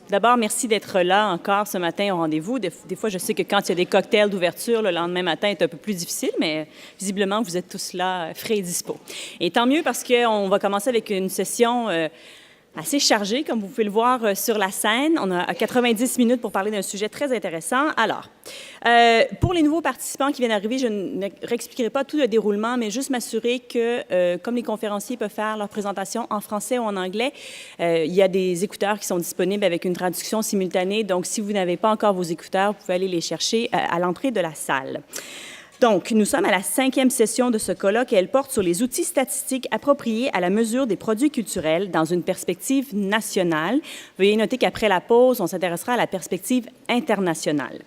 D'abord, merci d'être là encore ce matin au rendez-vous. Des fois, je sais que quand il y a des cocktails d'ouverture, le lendemain matin est un peu plus difficile, mais visiblement, vous êtes tous là, frais et dispo. Et tant mieux parce qu'on va commencer avec une session assez chargée, comme vous pouvez le voir sur la scène. On a 90 minutes pour parler d'un sujet très intéressant. Alors, pour les nouveaux participants qui viennent d'arriver, je ne réexpliquerai pas tout le déroulement, mais juste m'assurer que, comme les conférenciers peuvent faire leur présentation en français ou en anglais, il y a des écouteurs qui sont disponibles avec une traduction simultanée. Donc, si vous n'avez pas encore vos écouteurs, vous pouvez aller les chercher à l'entrée de la salle. Donc, nous sommes à la 5e session de ce colloque et elle porte sur les outils statistiques appropriés à la mesure des produits culturels dans une perspective nationale. Veuillez noter qu'après la pause, on s'intéressera à la perspective internationale.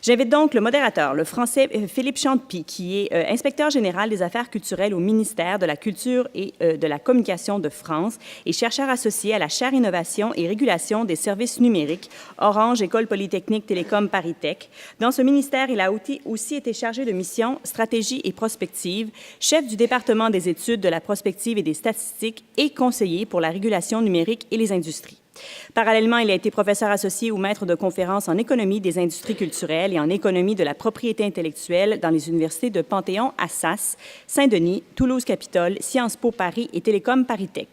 J'invite donc le modérateur, le Français Philippe Chantepie, qui est inspecteur général des affaires culturelles au ministère de la Culture et de la Communication de France et chercheur associé à la chaire Innovation et Régulation des services numériques, Orange, École Polytechnique Télécom Paris-Tech. Dans ce ministère, il a aussi été chargé de mission stratégie et prospective, chef du département des études de la prospective et des statistiques et conseiller pour la régulation numérique et les industries. Parallèlement, il a été professeur associé ou maître de conférences en économie des industries culturelles et en économie de la propriété intellectuelle dans les universités de Panthéon-Assas, Saint-Denis, Toulouse-Capitole, Sciences Po Paris et Télécom Paris-Tech.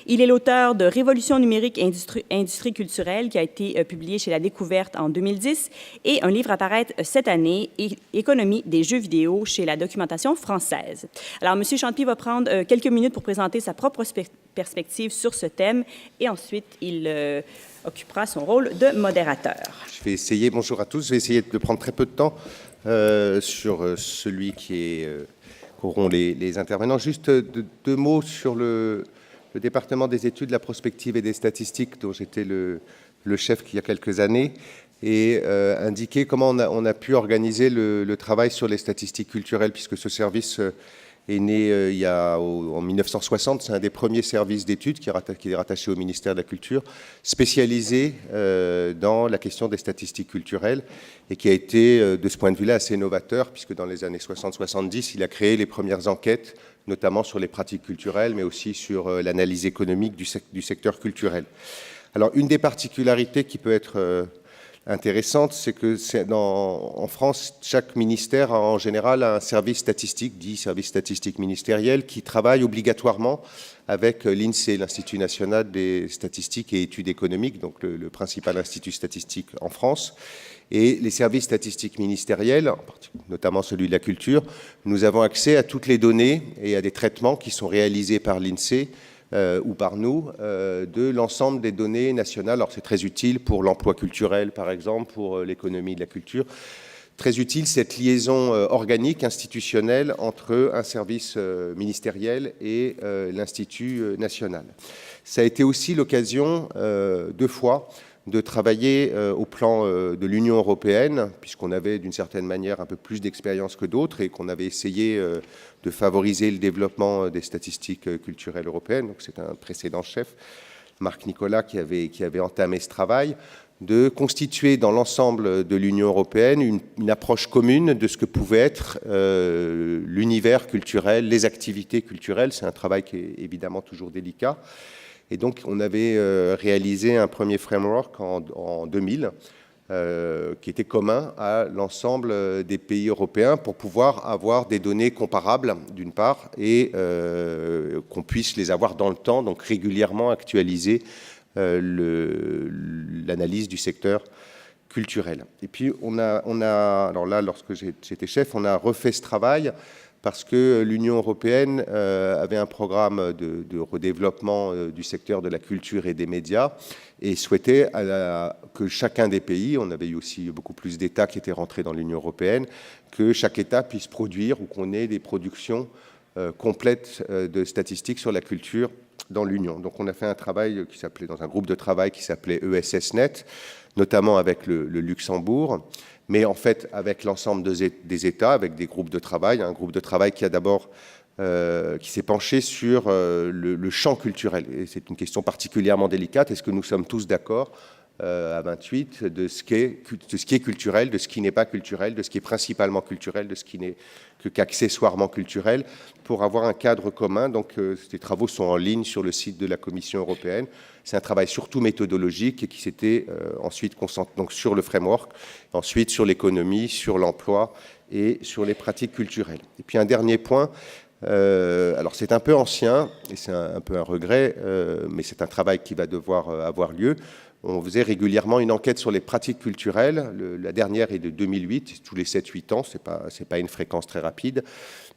Il est l'auteur de Révolution numérique et industrie culturelle qui a été publié chez La Découverte en 2010 et un livre à paraître cette année, Économie des jeux vidéo chez La Documentation française. Alors, M. Chantepie va prendre quelques minutes pour présenter sa propre perspective sur ce thème et ensuite il occupera son rôle de modérateur. Je vais essayer, bonjour à tous, je vais essayer de prendre très peu de temps sur celui qu'auront les intervenants. Juste deux mots sur le département des études, de la prospective et des statistiques dont j'étais le chef il y a quelques années et indiquer comment on a pu organiser le travail sur les statistiques culturelles puisque ce service est né en 1960. C'est un des premiers services d'études qui est rattaché au ministère de la Culture, spécialisé dans la question des statistiques culturelles et qui a été, de ce point de vue-là, assez novateur, puisque dans les années 60-70, il a créé les premières enquêtes, notamment sur les pratiques culturelles, mais aussi sur l'analyse économique du secteur culturel. Alors, une des particularités qui peut être intéressante, c'est que en France, chaque ministère a en général un service statistique, dit service statistique ministériel, qui travaille obligatoirement avec l'INSEE, l'Institut national des statistiques et études économiques, donc le principal institut statistique en France. Et les services statistiques ministériels, notamment celui de la culture, nous avons accès à toutes les données et à des traitements qui sont réalisés par l'INSEE ou par nous, de l'ensemble des données nationales. Alors c'est très utile pour l'emploi culturel, par exemple, pour l'économie de la culture. Très utile cette liaison organique, institutionnelle, entre un service ministériel et l'Institut national. Ça a été aussi l'occasion, deux fois, de travailler au plan de l'Union européenne, puisqu'on avait d'une certaine manière un peu plus d'expérience que d'autres et qu'on avait essayé de favoriser le développement des statistiques culturelles européennes. Donc c'est un précédent chef, Marc Nicolas, qui avait entamé ce travail, de constituer dans l'ensemble de l'Union européenne une approche commune de ce que pouvait être l'univers culturel, les activités culturelles. C'est un travail qui est évidemment toujours délicat. Et donc, on avait réalisé un premier framework en 2000 qui était commun à l'ensemble des pays européens pour pouvoir avoir des données comparables, d'une part, et qu'on puisse les avoir dans le temps, donc régulièrement actualiser l'analyse du secteur culturel. Et puis, alors là, lorsque j'étais chef, on a refait ce travail parce que l'Union européenne avait un programme de redéveloppement du secteur de la culture et des médias et souhaitait que chacun des pays, on avait eu aussi beaucoup plus d'États qui étaient rentrés dans l'Union européenne, que chaque État puisse produire ou qu'on ait des productions complètes de statistiques sur la culture dans l'Union. Donc on a fait un travail dans un groupe de travail qui s'appelait ESSNet, notamment avec le Luxembourg, mais en fait avec l'ensemble des États, avec des groupes de travail, un groupe de travail qui a d'abord qui s'est penché sur le champ culturel. Et c'est une question particulièrement délicate. Est-ce que nous sommes tous d'accord à 28 de ce qui est culturel, de ce qui n'est pas culturel, de ce qui est principalement culturel, de ce qui n'est qu'accessoirement culturel, pour avoir un cadre commun. Donc, ces travaux sont en ligne sur le site de la Commission européenne. C'est un travail surtout méthodologique et qui s'était ensuite concentré donc, sur le framework, ensuite sur l'économie, sur l'emploi et sur les pratiques culturelles. Et puis un dernier point, alors c'est un peu ancien et c'est un peu un regret, mais c'est un travail qui va devoir avoir lieu. On faisait régulièrement une enquête sur les pratiques culturelles. La dernière est de 2008, tous les 7-8 ans. Ce n'est pas une fréquence très rapide,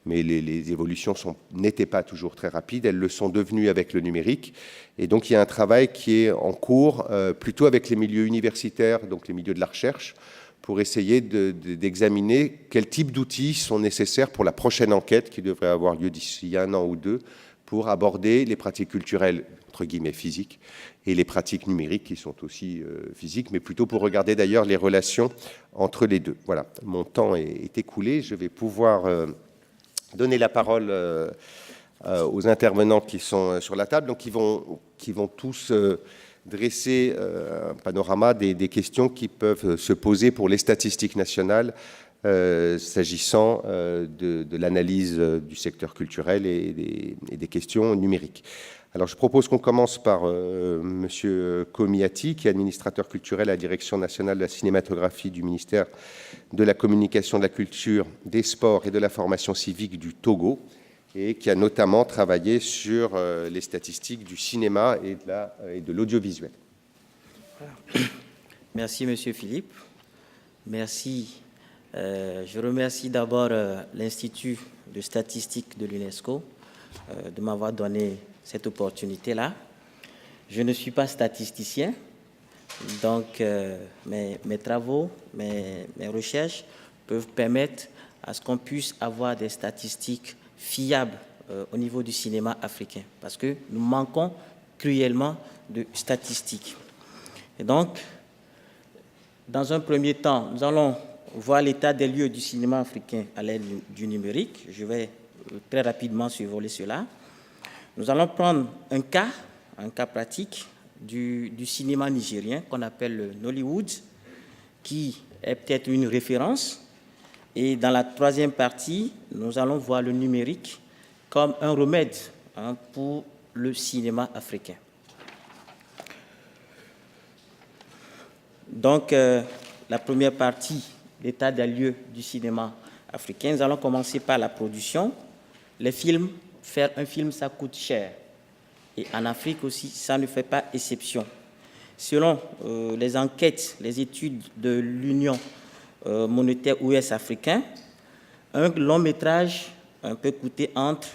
mais les évolutions n'étaient pas toujours très rapides. Elles le sont devenues avec le numérique. Et donc, il y a un travail qui est en cours, plutôt avec les milieux universitaires, donc les milieux de la recherche, pour essayer d'examiner quel type d'outils sont nécessaires pour la prochaine enquête qui devrait avoir lieu d'ici 1 an ou 2 pour aborder les pratiques culturelles, entre guillemets, physiques, et les pratiques numériques qui sont aussi physiques, mais plutôt pour regarder d'ailleurs les relations entre les deux. Voilà, mon temps est écoulé. Je vais pouvoir donner la parole aux intervenants qui sont sur la table, donc qui vont tous dresser un panorama des questions qui peuvent se poser pour les statistiques nationales s'agissant de l'analyse du secteur culturel et des questions numériques. Alors, je propose qu'on commence par Monsieur Komiati, qui est administrateur culturel à la Direction nationale de la cinématographie du ministère de la Communication, de la Culture, des Sports et de la formation civique du Togo, et qui a notamment travaillé sur les statistiques du cinéma et de l'audiovisuel. Merci, Monsieur Philippe. Merci. Je remercie d'abord l'Institut de statistique de l'UNESCO de m'avoir donné cette opportunité-là. Je ne suis pas statisticien, donc mes travaux, mes recherches peuvent permettre à ce qu'on puisse avoir des statistiques fiables au niveau du cinéma africain, parce que nous manquons cruellement de statistiques. Et donc, dans un premier temps, nous allons voir l'état des lieux du cinéma africain à l'aide du numérique. Je vais très rapidement survoler cela. Nous allons prendre un cas pratique du cinéma nigérien qu'on appelle le Nollywood, qui est peut-être une référence. Et dans la troisième partie, nous allons voir le numérique comme un remède pour le cinéma africain. Donc, la première partie, l'état des lieux du cinéma africain. Nous allons commencer par la production. Les films, faire un film, ça coûte cher. Et en Afrique aussi, ça ne fait pas exception. Selon les enquêtes, les études de l'Union monétaire ouest-africaine, un long métrage peut coûter entre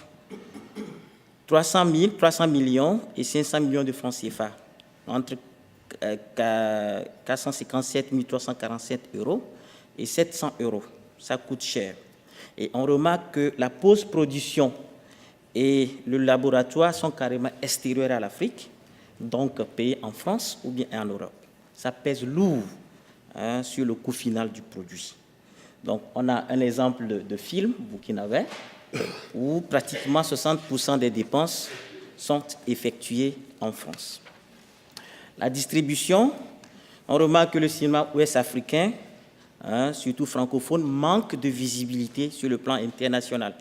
300 millions et 500 millions de francs CFA, entre 457 347 euros et 700 euros. Ça coûte cher. Et on remarque que la post-production et le laboratoire sont carrément extérieurs à l'Afrique, donc payés en France ou bien en Europe. Ça pèse lourd sur le coût final du produit. Donc, on a un exemple de film burkinabé où pratiquement 60% des dépenses sont effectuées en France. La distribution, on remarque que le cinéma ouest-africain, surtout francophone, manque de visibilité sur le plan international,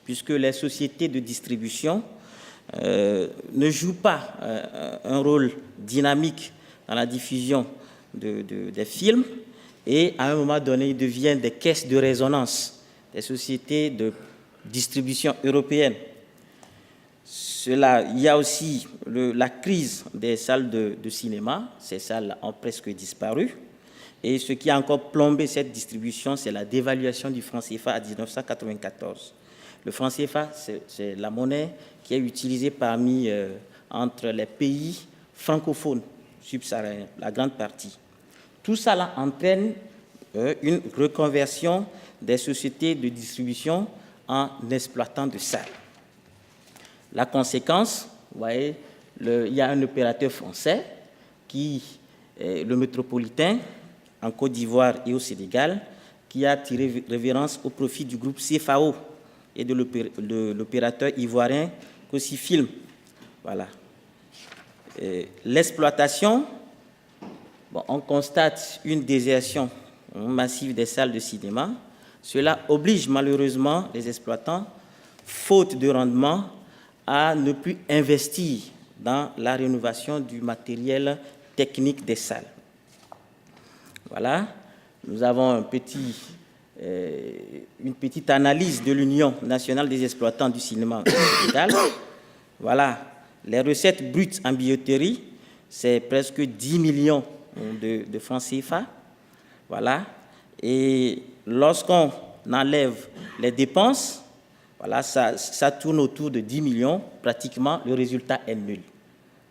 puisque les sociétés de distribution ne jouent pas un rôle dynamique dans la diffusion des films, et à un moment donné, ils deviennent des caisses de résonance des sociétés de distribution européennes. Il y a aussi la crise des salles de cinéma. Ces salles ont presque disparu. Et ce qui a encore plombé cette distribution, c'est la dévaluation du franc CFA en 1994. Le franc CFA, c'est la monnaie qui est utilisée entre les pays francophones subsahariens, la grande partie. Tout ça entraîne une reconversion des sociétés de distribution en exploitants de salles. La conséquence, vous voyez, il y a un opérateur français le Métropolitain, en Côte d'Ivoire et au Sénégal, qui a tiré révérence au profit du groupe CFAO et de l'opérateur ivoirien Cosifilm. Voilà. L'exploitation Bon, on constate une désertion massive des salles de cinéma. Cela oblige malheureusement les exploitants, faute de rendement, à ne plus investir dans la rénovation du matériel technique des salles. Voilà, nous avons une petite analyse de l'Union nationale des exploitants du cinéma au Sénégal. Voilà, les recettes brutes en billetterie, c'est presque 10 millions de francs CFA. Voilà, et lorsqu'on enlève les dépenses, voilà, ça tourne autour de 10 millions, pratiquement le résultat est nul.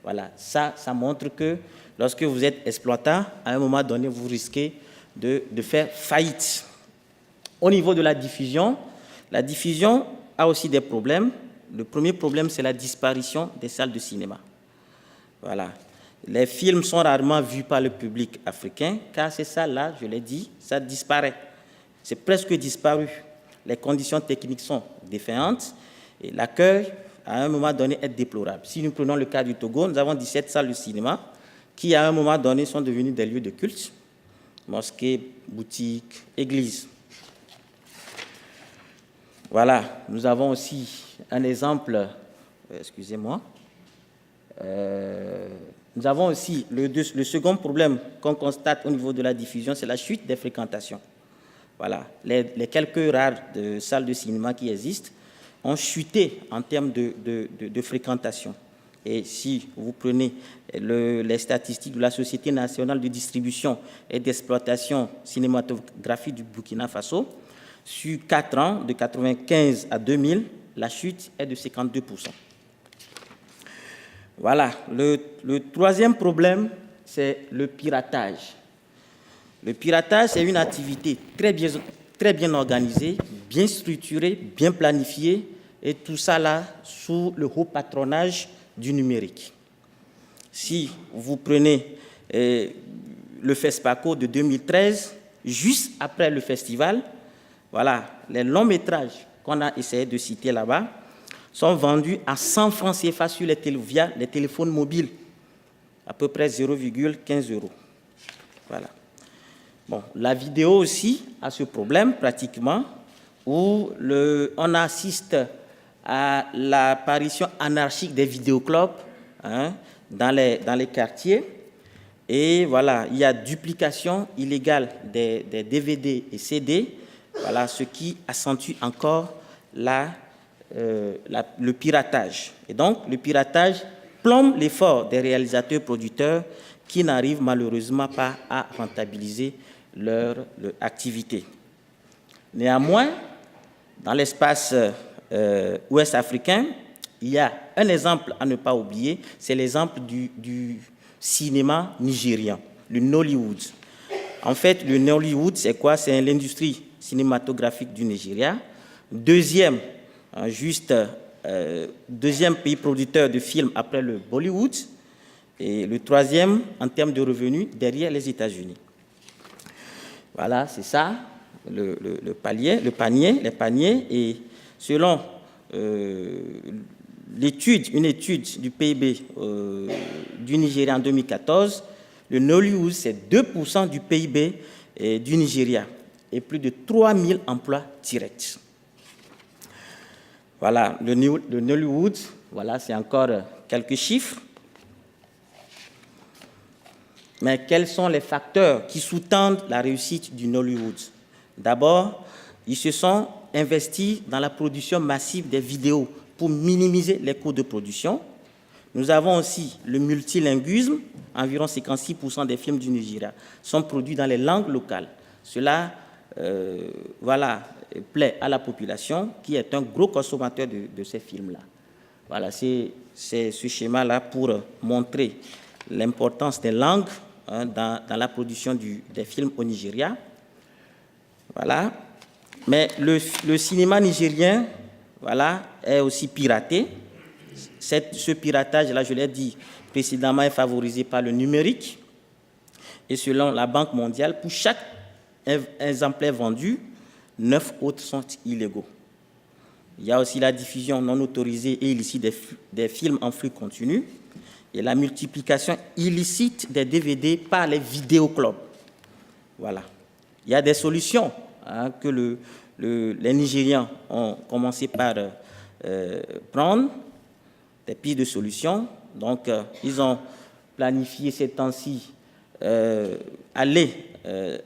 Voilà, ça montre que lorsque vous êtes exploitant, à un moment donné, vous risquez de faire faillite. Au niveau de la diffusion a aussi des problèmes. Le premier problème, c'est la disparition des salles de cinéma. Voilà. Les films sont rarement vus par le public africain, car ces salles-là, je l'ai dit, ça disparaît. C'est presque disparu. Les conditions techniques sont défaillantes et l'accueil, à un moment donné, est déplorable. Si nous prenons le cas du Togo, nous avons 17 salles de cinéma qui, à un moment donné, sont devenues des lieux de culte, mosquées, boutiques, églises. Voilà, nous avons aussi un exemple, excusez-moi, nous avons aussi le second problème qu'on constate au niveau de la diffusion, c'est la chute des fréquentations. Voilà, les quelques rares salles de cinéma qui existent ont chuté en termes de fréquentation. Et si vous prenez les statistiques de la Société nationale de distribution et d'exploitation cinématographique du Burkina Faso, sur 4 ans, de 1995 à 2000, la chute est de 52%. Voilà, le troisième problème, c'est le piratage. Le piratage, c'est une activité très bien organisée, bien structurée, bien planifiée, et tout ça là sous le haut patronage du numérique. Si vous prenez le FESPACO de 2013, juste après le festival, voilà, les longs métrages qu'on a essayé de citer là-bas sont vendus à 100 francs CFA via les téléphones mobiles, à peu près 0,15 €. Voilà. Bon, la vidéo aussi a ce problème pratiquement, où on assiste à l'apparition anarchique des vidéoclubs dans les quartiers. Et voilà, il y a duplication illégale des DVD et CD, voilà, ce qui accentue encore le piratage. Et donc, le piratage plombe l'effort des réalisateurs producteurs qui n'arrivent malheureusement pas à rentabiliser leur activité. Néanmoins, dans l'espace ouest africain, il y a un exemple à ne pas oublier, c'est l'exemple du cinéma nigérian, le Nollywood. En fait, le Nollywood, c'est quoi? C'est l'industrie cinématographique du Nigeria. Deuxième pays producteur de films après le Bollywood, et le troisième en termes de revenus derrière les États-Unis. Voilà, c'est ça, les paniers. Et selon une étude du PIB du Nigeria en 2014, le Nollywood, c'est 2% du PIB du Nigeria et plus de 3000 emplois directs. Voilà, le Nollywood, voilà, c'est encore quelques chiffres. Mais quels sont les facteurs qui sous-tendent la réussite du Nollywood? D'abord, ils se sont investis dans la production massive des vidéos pour minimiser les coûts de production. Nous avons aussi le multilinguisme. Environ 56% des films du Nigeria sont produits dans les langues locales. Cela plaît à la population qui est un gros consommateur de ces films-là. Voilà, c'est ce schéma-là pour montrer l'importance des langues dans la production des films au Nigeria. Voilà. Mais le cinéma nigérien, voilà, est aussi piraté. Ce piratage-là, je l'ai dit précédemment, est favorisé par le numérique. Et selon la Banque mondiale, pour chaque exemplaire vendu, 9 autres sont illégaux. Il y a aussi la diffusion non autorisée et illicite des films en flux continu. et la multiplication illicite des DVD par les vidéoclubs. Voilà. Il y a des solutions que les Nigérians ont commencé par prendre, des pistes de solutions. Donc, ils ont planifié ces temps-ci aller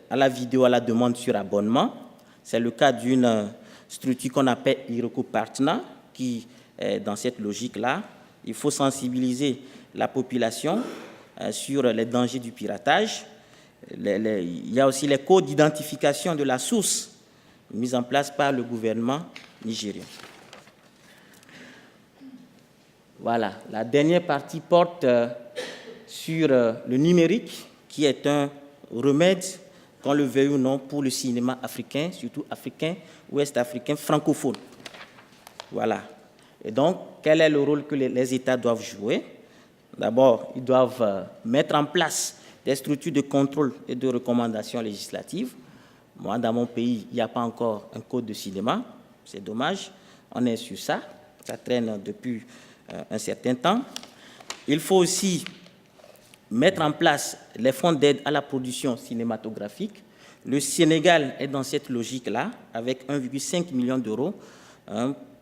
à la vidéo à la demande sur abonnement. C'est le cas d'une structure qu'on appelle Iroko Partner, qui est dans cette logique-là. Il faut sensibiliser la population sur les dangers du piratage. Il y a aussi les codes d'identification de la source mis en place par le gouvernement nigérien. Voilà, la dernière partie porte sur le numérique, qui est un remède, qu'on le veuille ou non, pour le cinéma africain, surtout africain, ouest-africain, francophone. Voilà. Et donc, quel est le rôle que les États doivent jouer? D'abord, ils doivent mettre en place des structures de contrôle et de recommandation législatives. Moi, dans mon pays, il n'y a pas encore un code de cinéma. C'est dommage. On est sur ça. Ça traîne depuis un certain temps. Il faut aussi mettre en place les fonds d'aide à la production cinématographique. Le Sénégal est dans cette logique-là, avec 1,5 million d'euros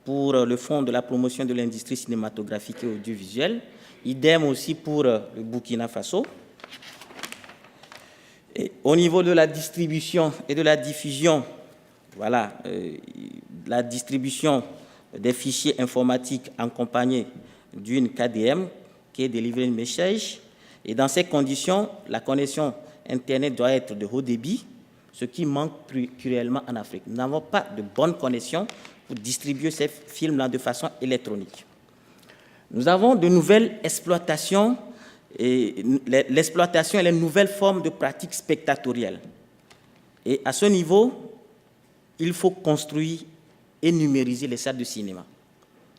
pour le fonds de la promotion de l'industrie cinématographique et audiovisuelle. Idem aussi pour le Burkina Faso. Et au niveau de la distribution et de la diffusion, voilà, la distribution des fichiers informatiques accompagnés d'une KDM qui est Delivery Message. Et dans ces conditions, la connexion Internet doit être de haut débit, ce qui manque cruellement en Afrique. Nous n'avons pas de bonne connexion pour distribuer ces films-là de façon électronique. Nous avons de nouvelles exploitations, et l'exploitation et les nouvelles formes de pratiques spectatorielles. Et à ce niveau, il faut construire et numériser les salles de cinéma.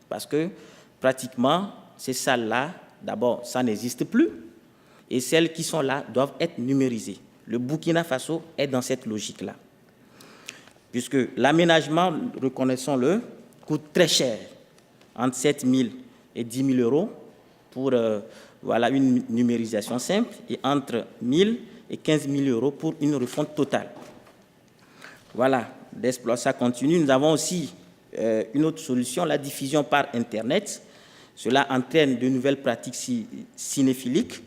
Parce que pratiquement, ces salles-là, d'abord, ça n'existe plus. Et celles qui sont là doivent être numérisées. Le Burkina Faso est dans cette logique-là. Puisque l'aménagement, reconnaissons-le, coûte très cher, entre 7 000 et 10 000 euros pour voilà, une numérisation simple, et entre 1 000 et 15 000 euros pour une refonte totale. Voilà, ça continue. Nous avons aussi une autre solution, la diffusion par Internet. Cela entraîne de nouvelles pratiques cinéphiliques.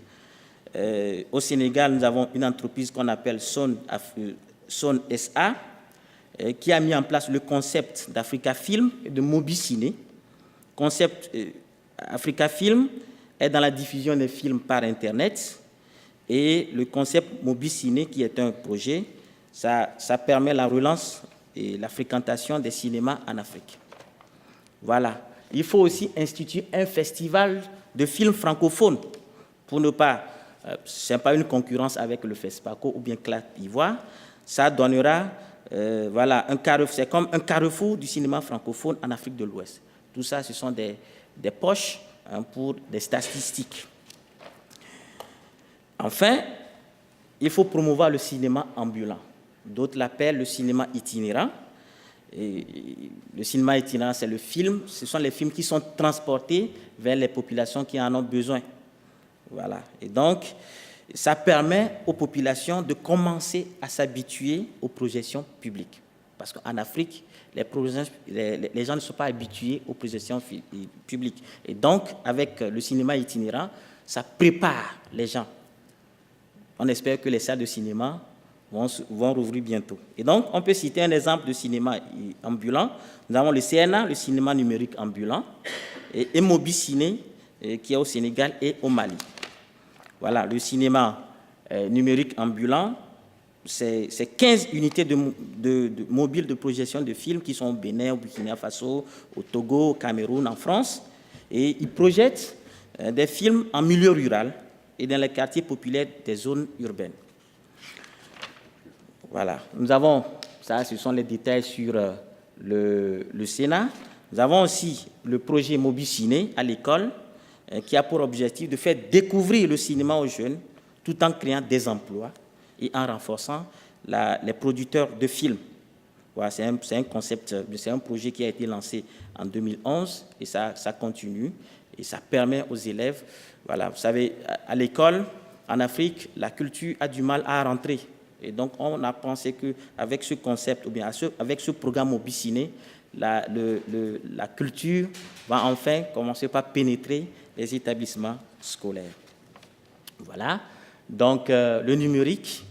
Au Sénégal, nous avons une entreprise qu'on appelle Son SA, qui a mis en place le concept d'Africa Film et de Mobiciné. Concept Africa Film est dans la diffusion des films par Internet, et le concept Mobiciné, qui est un projet, ça permet la relance et la fréquentation des cinémas en Afrique. Voilà. Il faut aussi instituer un festival de films francophones pour ne pas, ce n'est pas une concurrence avec le FESPACO ou bien CLAT d'Ivoire. Ça donnera, voilà, c'est comme un carrefour du cinéma francophone en Afrique de l'Ouest. Tout ça, ce sont des poches pour des statistiques. Enfin, il faut promouvoir le cinéma ambulant. D'autres l'appellent le cinéma itinérant. Et le cinéma itinérant, c'est le film. Ce sont les films qui sont transportés vers les populations qui en ont besoin. Voilà. Et donc, ça permet aux populations de commencer à s'habituer aux projections publiques. Parce qu'en Afrique, les gens ne sont pas habitués aux projections publiques. Et donc, avec le cinéma itinérant, ça prépare les gens. On espère que les salles de cinéma vont rouvrir bientôt. Et donc, on peut citer un exemple de cinéma ambulant. Nous avons le CNA, le cinéma numérique ambulant, et Mobiciné, qui est au Sénégal et au Mali. Voilà, le cinéma numérique ambulant, c'est 15 unités mobiles de projection de films qui sont au Bénin, au Burkina Faso, au Togo, au Cameroun, en France. Et ils projettent des films en milieu rural et dans les quartiers populaires des zones urbaines. Voilà, nous avons, ça ce sont les détails sur le Sénat. Nous avons aussi le projet Mobiciné à l'école qui a pour objectif de faire découvrir le cinéma aux jeunes tout en créant des emplois et en renforçant les producteurs de films. Voilà, c'est un concept, c'est un projet qui a été lancé en 2011 et ça continue. Et ça permet aux élèves, voilà, vous savez, à l'école, en Afrique, la culture a du mal à rentrer. Et donc, on a pensé qu'avec ce concept, ou bien avec ce programme Obiciné, la culture va enfin commencer par pénétrer les établissements scolaires. Voilà. Donc, le numérique,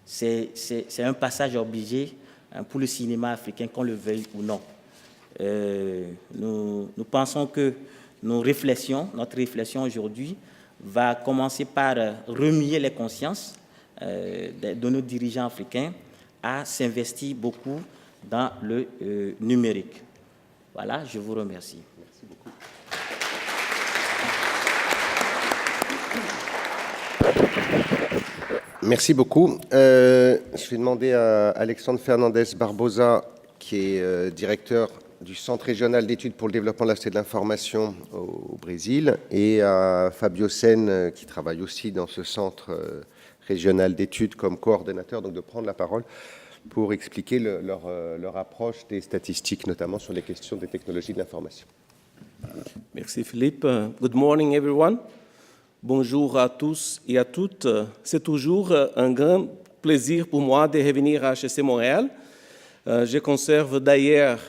c'est un passage obligé pour le cinéma africain, qu'on le veuille ou non. Nous pensons que notre réflexion aujourd'hui va commencer par remuer les consciences de nos dirigeants africains à s'investir beaucoup dans le numérique. Voilà, je vous remercie. Merci beaucoup. Merci beaucoup. Je vais demander à Alexandre Fernandez Barbosa, qui est directeur du Centre régional d'études pour le développement de la société de l'information au Brésil, et à Fabio Sen, qui travaille aussi dans ce centre régional d'études comme coordonnateur, donc de prendre la parole pour expliquer leur approche des statistiques, notamment sur les questions des technologies de l'information. Merci Philippe. Good morning everyone. Bonjour à tous et à toutes. C'est toujours un grand plaisir pour moi de revenir à HEC Montréal. Je conserve d'ailleurs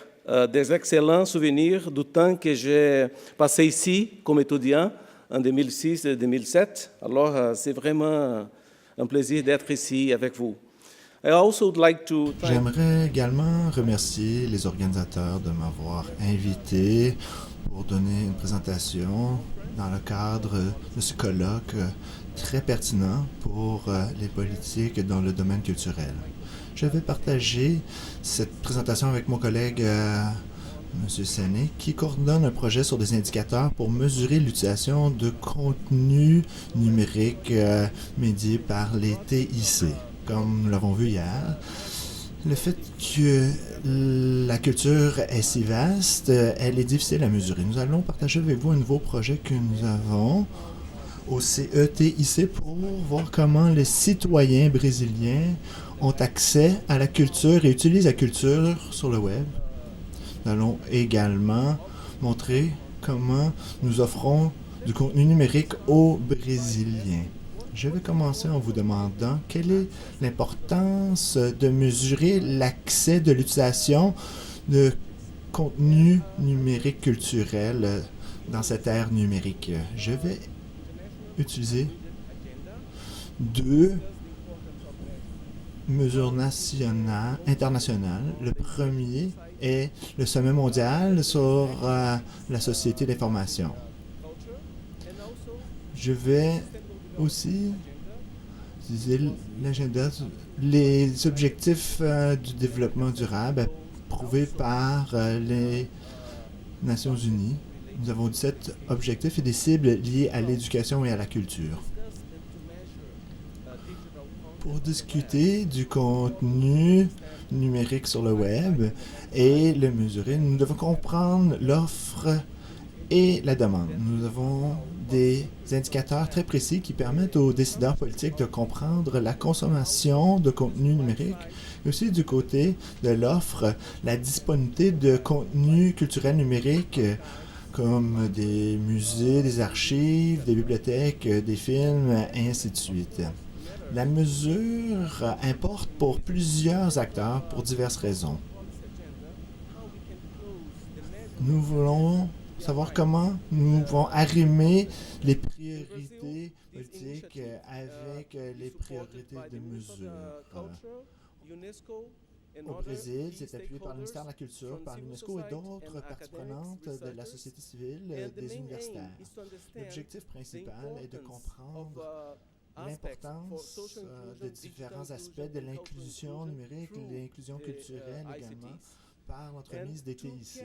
des excellents souvenirs du temps que j'ai passé ici comme étudiant en 2006 et 2007. Alors, c'est vraiment un plaisir d'être ici avec vous. J'aimerais également remercier les organisateurs de m'avoir invité pour donner une présentation dans le cadre de ce colloque très pertinent pour les politiques dans le domaine culturel. Je vais partager cette présentation avec mon collègue M. Séné, qui coordonne un projet sur des indicateurs pour mesurer l'utilisation de contenus numériques médiés par les TIC. Comme nous l'avons vu hier, le fait que la culture est si vaste, elle est difficile à mesurer. Nous allons partager avec vous un nouveau projet que nous avons au CETIC pour voir comment les citoyens brésiliens ont accès à la culture et utilisent la culture sur le web. Nous allons également montrer comment nous offrons du contenu numérique aux Brésiliens. Je vais commencer en vous demandant quelle est l'importance de mesurer l'accès de l'utilisation de contenu numérique culturel dans cette ère numérique. Je vais utiliser deux mesures internationales. Le premier est le sommet mondial sur la société d'information. Je vais aussi utiliser l'agenda, les objectifs du développement durable approuvés par les Nations Unies. Nous avons 17 objectifs et des cibles liées à l'éducation et à la culture. Pour discuter du contenu numérique sur le web et le mesurer, nous devons comprendre l'offre et la demande. Nous avons des indicateurs très précis qui permettent aux décideurs politiques de comprendre la consommation de contenu numérique et aussi du côté de l'offre, la disponibilité de contenu culturel numérique comme des musées, des archives, des bibliothèques, des films, et ainsi de suite. La mesure importe pour plusieurs acteurs pour diverses raisons. Nous voulons savoir comment nous pouvons arrimer les priorités politiques avec les priorités de mesure. Au Brésil, c'est appuyé par le ministère de la Culture, par l'UNESCO et d'autres parties prenantes de la société civile, des universitaires. L'objectif principal est de comprendre l'importance de différents aspects de l'inclusion numérique, l'inclusion culturelle également, par l'entremise des TIC.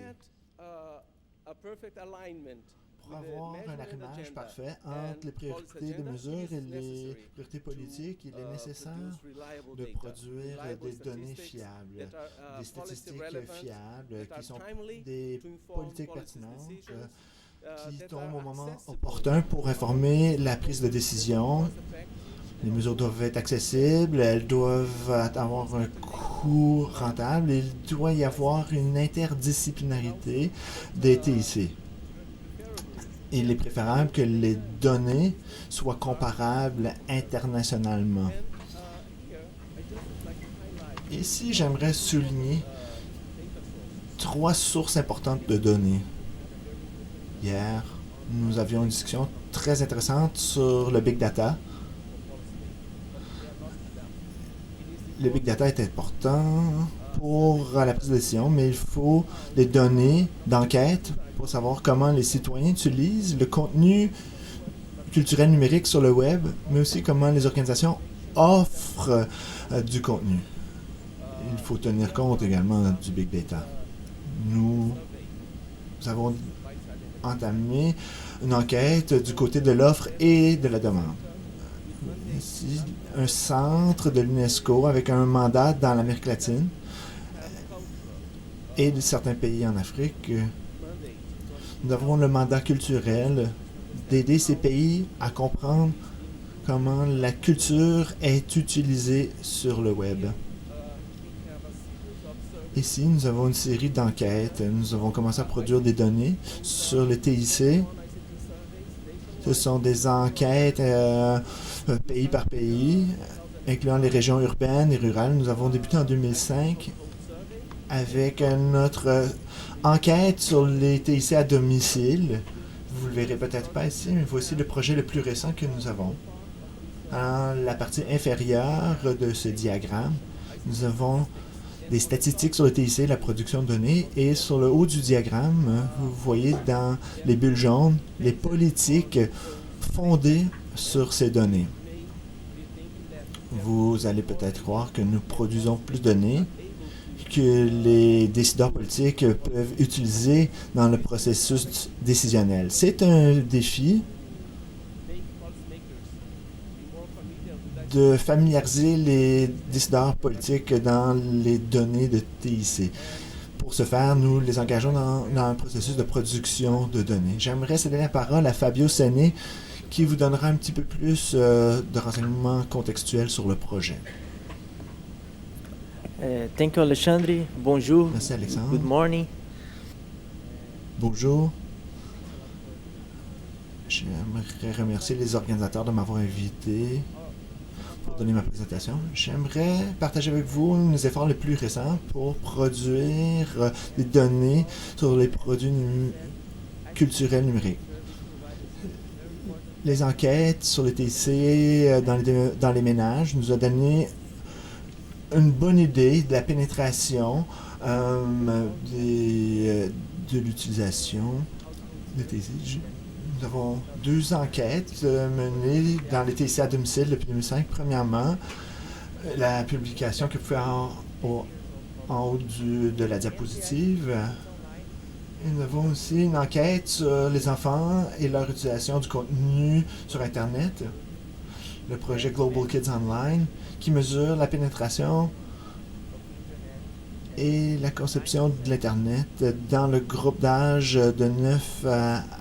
Pour avoir un arrimage parfait entre les priorités de mesure et les priorités politiques, il est nécessaire de produire des données fiables, des statistiques fiables, qui sont des politiques pertinentes, qui tombent au moment opportun pour informer la prise de décision. Les mesures doivent être accessibles, elles doivent avoir un coût rentable et il doit y avoir une interdisciplinarité des TIC. il est préférable que les données soient comparables internationalement. Ici, j'aimerais souligner 3 sources importantes de données. Hier, nous avions une discussion très intéressante sur le Big Data. Le Big Data est important pour la prise de décision, mais il faut des données d'enquête pour savoir comment les citoyens utilisent le contenu culturel numérique sur le web, mais aussi comment les organisations offrent du contenu. Il faut tenir compte également du Big Data. Nous avons entamé une enquête du côté de l'offre et de la demande. Ici, un centre de l'UNESCO avec un mandat dans l'Amérique latine et de certains pays en Afrique. Nous avons le mandat culturel d'aider ces pays à comprendre comment la culture est utilisée sur le web. Ici, nous avons une série d'enquêtes. Nous avons commencé à produire des données sur le TIC. Ce sont des enquêtes pays par pays, incluant les régions urbaines et rurales. Nous avons débuté en 2005 avec notre enquête sur les TIC à domicile. Vous ne le verrez peut-être pas ici, mais voici le projet le plus récent que nous avons. Dans la partie inférieure de ce diagramme, nous avons des statistiques sur le TIC, la production de données, et sur le haut du diagramme, vous voyez dans les bulles jaunes les politiques fondées sur ces données. Vous allez peut-être croire que nous produisons plus de données que les décideurs politiques peuvent utiliser dans le processus décisionnel. C'est un défi de familiariser les décideurs politiques dans les données de TIC. Pour ce faire, nous les engageons dans un processus de production de données. J'aimerais céder la parole à Fabio Séné, qui vous donnera un petit peu plus de renseignements contextuels sur le projet. Thank you, Alexandre. Bonjour. Merci, Alexandre. Good morning. Bonjour. J'aimerais remercier les organisateurs de m'avoir invité pour donner ma présentation. J'aimerais partager avec vous mes efforts les plus récents pour produire des données sur les produits culturels numériques. Les enquêtes sur les TIC dans les ménages nous ont donné une bonne idée de la pénétration de l'utilisation des TIC. Nous avons 2 enquêtes menées dans les TIC à domicile depuis 2005. Premièrement, la publication que vous pouvez en haut de la diapositive. Et nous avons aussi une enquête sur les enfants et leur utilisation du contenu sur Internet. Le projet Global Kids Online, qui mesure la pénétration et la conception de l'Internet dans le groupe d'âge de 9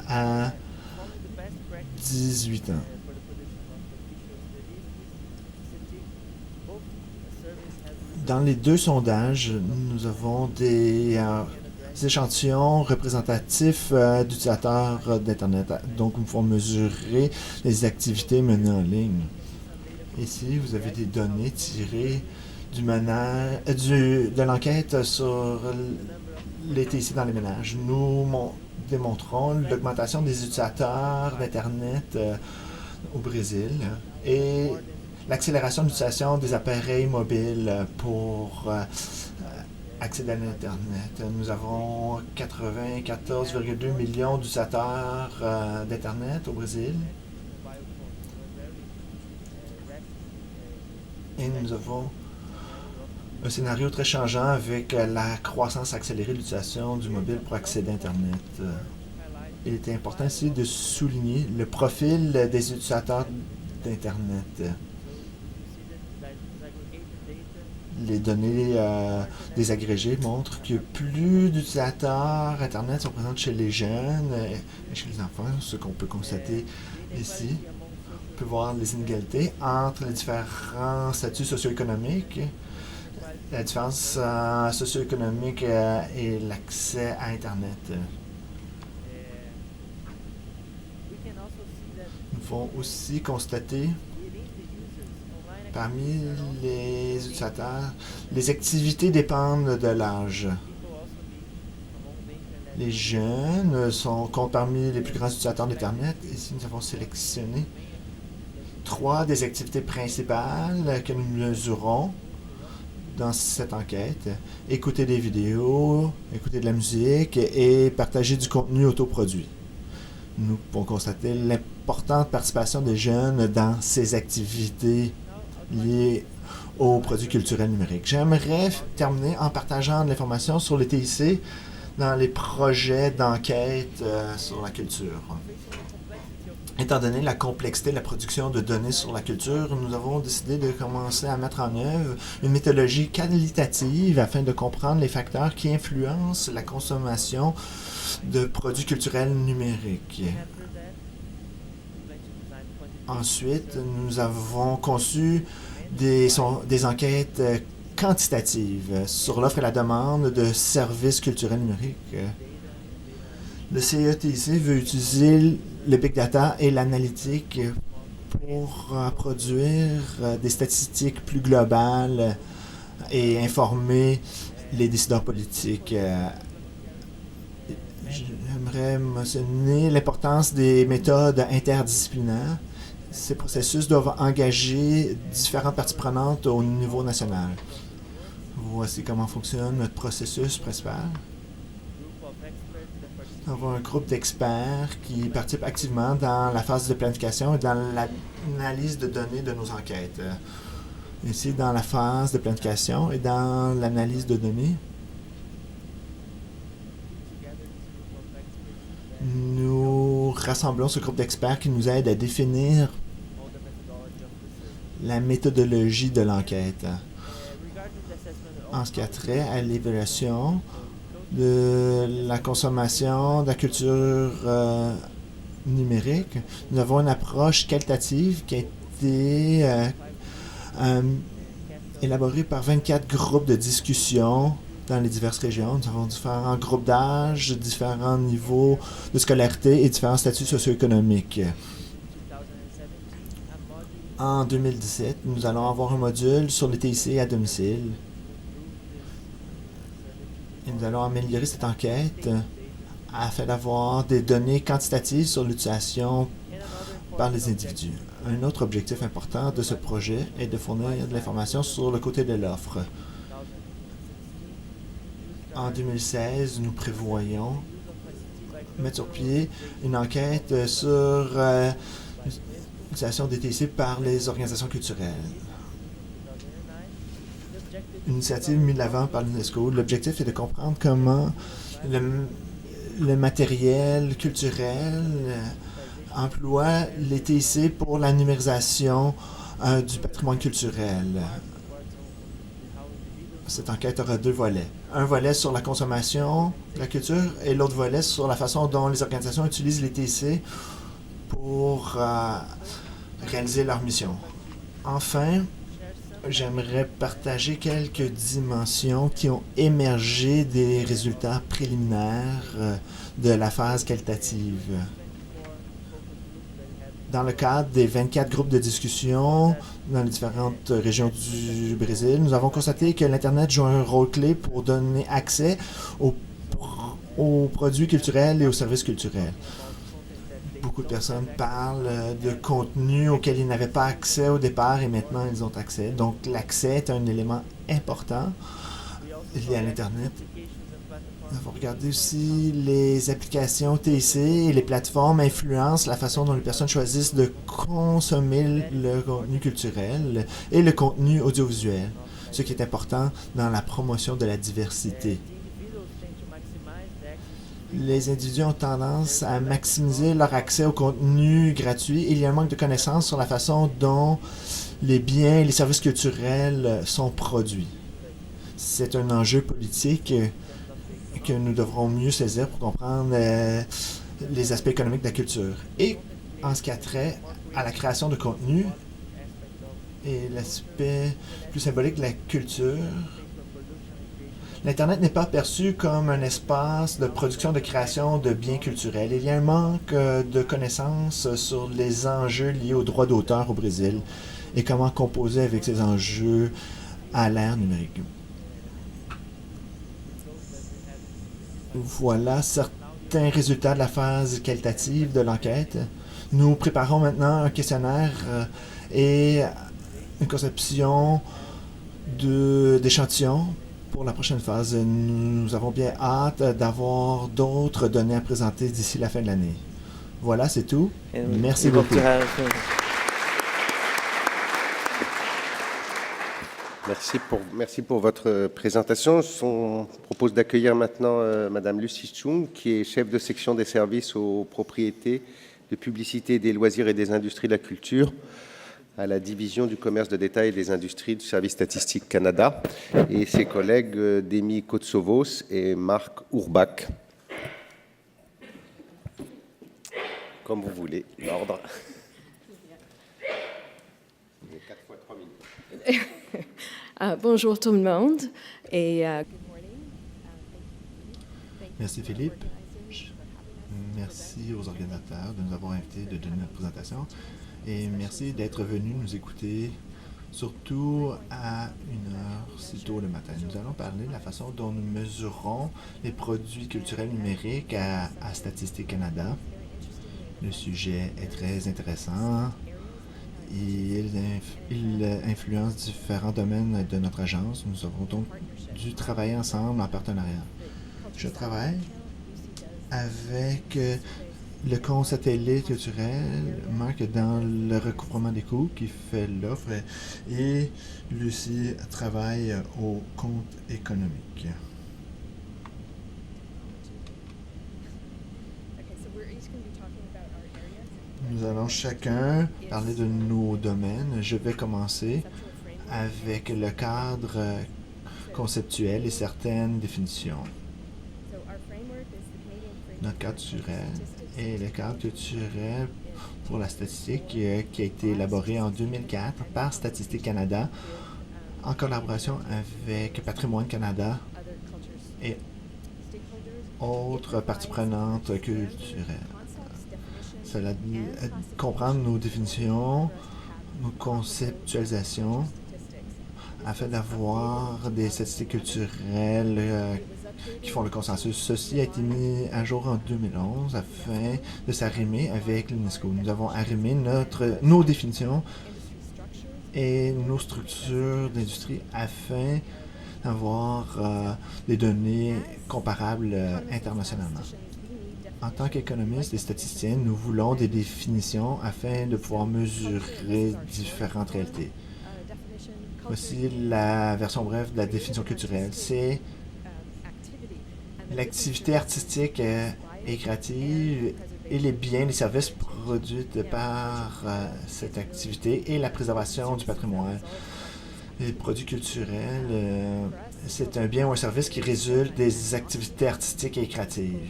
à 18 ans. Dans les 2 sondages, nous avons des échantillons représentatifs d'utilisateurs d'Internet. Donc, nous pouvons mesurer les activités menées en ligne. Ici, vous avez des données tirées de l'enquête sur les TIC dans les ménages. Nous démontrons l'augmentation des utilisateurs d'Internet au Brésil et l'accélération de l'utilisation des appareils mobiles pour accéder à l'Internet. Nous avons 94,2 millions d'utilisateurs d'Internet au Brésil. Et nous avons un scénario très changeant avec la croissance accélérée de l'utilisation du mobile pour accéder à Internet. Il est important ici de souligner le profil des utilisateurs d'Internet. Les données désagrégées montrent que plus d'utilisateurs Internet sont présents chez les jeunes et chez les enfants, ce qu'on peut constater ici. On peut voir les inégalités entre les différents statuts socio-économiques. La différence socio-économique et l'accès à Internet. avons aussi constaté parmi les utilisateurs, les activités dépendent de l'âge. Les jeunes comptent parmi les plus grands utilisateurs d'Internet. Ici, nous avons sélectionné 3 des activités principales que nous mesurons dans cette enquête. Écouter des vidéos, écouter de la musique et partager du contenu autoproduit. Nous pouvons constater l'importante participation des jeunes dans ces activités liées aux produits culturels numériques. J'aimerais terminer en partageant de l'information sur les TIC dans les projets d'enquête sur la culture. Étant donné la complexité de la production de données sur la culture, nous avons décidé de commencer à mettre en œuvre une méthodologie qualitative afin de comprendre les facteurs qui influencent la consommation de produits culturels numériques. Ensuite, nous avons conçu des enquêtes quantitatives sur l'offre et la demande de services culturels numériques. Le CETIC veut utiliser le big data et l'analytique pour produire des statistiques plus globales et informer les décideurs politiques. J'aimerais mentionner l'importance des méthodes interdisciplinaires. Ces processus doivent engager différentes parties prenantes au niveau national. Voici comment fonctionne notre processus principal. Nous avons un groupe d'experts qui participent activement dans la phase de planification et dans l'analyse de données de nos enquêtes. Ici, dans la phase de planification et dans l'analyse de données, nous rassemblons ce groupe d'experts qui nous aide à définir la méthodologie de l'enquête. En ce qui a trait à l'évaluation de la consommation de la culture numérique, nous avons une approche qualitative qui a été élaborée par 24 groupes de discussion dans les diverses régions. Nous avons différents groupes d'âge, différents niveaux de scolarité et différents statuts socio-économiques. En 2017, nous allons avoir un module sur les TIC à domicile. Et nous allons améliorer cette enquête afin d'avoir des données quantitatives sur l'utilisation par les individus. Un autre objectif important de ce projet est de fournir de l'information sur le côté de l'offre. En 2016, nous prévoyons mettre sur pied une enquête sur l'utilisation des TIC par les organisations culturelles. Une initiative mise de l'avant par l'UNESCO. L'objectif est de comprendre comment le matériel culturel emploie les TIC pour la numérisation du patrimoine culturel. Cette enquête aura 2 volets. Un volet sur la consommation de la culture et l'autre volet sur la façon dont les organisations utilisent les TIC pour réaliser leur mission. Enfin, j'aimerais partager quelques dimensions qui ont émergé des résultats préliminaires de la phase qualitative. Dans le cadre des 24 groupes de discussion dans les différentes régions du Brésil, nous avons constaté que l'Internet joue un rôle clé pour donner accès aux produits culturels et aux services culturels. Beaucoup de personnes parlent de contenu auquel ils n'avaient pas accès au départ et maintenant ils ont accès. Donc l'accès est un élément important lié à l'Internet. Nous avons regardé aussi les applications TIC et les plateformes influencent la façon dont les personnes choisissent de consommer le contenu culturel et le contenu audiovisuel, ce qui est important dans la promotion de la diversité. Les individus ont tendance à maximiser leur accès au contenu gratuit et il y a un manque de connaissances sur la façon dont les biens et les services culturels sont produits. C'est un enjeu politique que nous devrons mieux saisir pour comprendre les aspects économiques de la culture. Et en ce qui a trait à la création de contenu et l'aspect plus symbolique de la culture, l'Internet n'est pas perçu comme un espace de production, de création de biens culturels. Il y a un manque de connaissances sur les enjeux liés aux droits d'auteur au Brésil et comment composer avec ces enjeux à l'ère numérique. Voilà certains résultats de la phase qualitative de l'enquête. Nous préparons maintenant un questionnaire et une conception d'échantillons pour la prochaine phase. Nous avons bien hâte d'avoir d'autres données à présenter d'ici la fin de l'année. Voilà, c'est tout. Merci beaucoup. Merci pour votre présentation. On propose d'accueillir maintenant Madame Lucie Chung, qui est chef de section des services aux propriétés, de publicité, des loisirs et des industries de la culture à la division du commerce de détail et des industries du Service statistique Canada, et ses collègues Demi Kotsovos et Marc Ourbach. Comme vous voulez, l'ordre. 4 fois 3 minutes. Bonjour tout le monde et merci Philippe. Merci aux organisateurs de nous avoir invités de donner notre présentation et merci d'être venus nous écouter, surtout à 1h si tôt le matin. Nous allons parler de la façon dont nous mesurons les produits culturels numériques à Statistique Canada. Le sujet est très intéressant. Il influence différents domaines de notre agence. Nous avons donc dû travailler ensemble en partenariat. Je travaille avec le compte satellite culturel, Marc dans le recouvrement des coûts qui fait l'offre et Lucie travaille au compte économique. Nous allons chacun parler de nos domaines. Je vais commencer avec le cadre conceptuel et certaines définitions. Notre cadre culturel est le cadre culturel pour la statistique qui a été élaboré en 2004 par Statistique Canada en collaboration avec Patrimoine Canada et autres parties prenantes culturelles. Cela comprend nos définitions, nos conceptualisations, afin d'avoir des statistiques culturelles qui font le consensus. Ceci a été mis à jour en 2011 afin de s'arrimer avec l'UNESCO. Nous avons arrimé nos définitions et nos structures d'industrie afin d'avoir des données comparables internationalement. En tant qu'économistes et statisticiens, nous voulons des définitions afin de pouvoir mesurer différentes réalités. Voici la version brève de la définition culturelle. C'est l'activité artistique et créative et les biens, les services produits par cette activité et la préservation du patrimoine. Les produits culturels, c'est un bien ou un service qui résulte des activités artistiques et créatives.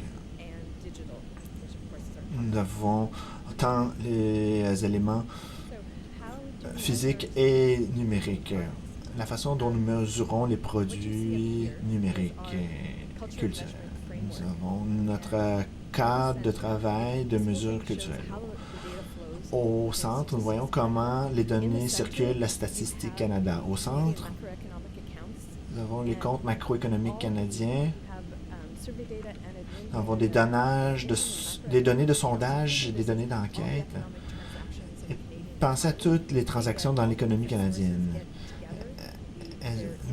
Nous avons tant les éléments physiques et numériques. La façon dont nous mesurons les produits numériques et culturels. Nous avons notre cadre de travail de mesure culturelle. Au centre, nous voyons comment les données circulent à Statistique Canada. Au centre, nous avons les comptes macroéconomiques canadiens. Nous avons des données de sondage et des données d'enquête. Pensez à toutes les transactions dans l'économie canadienne.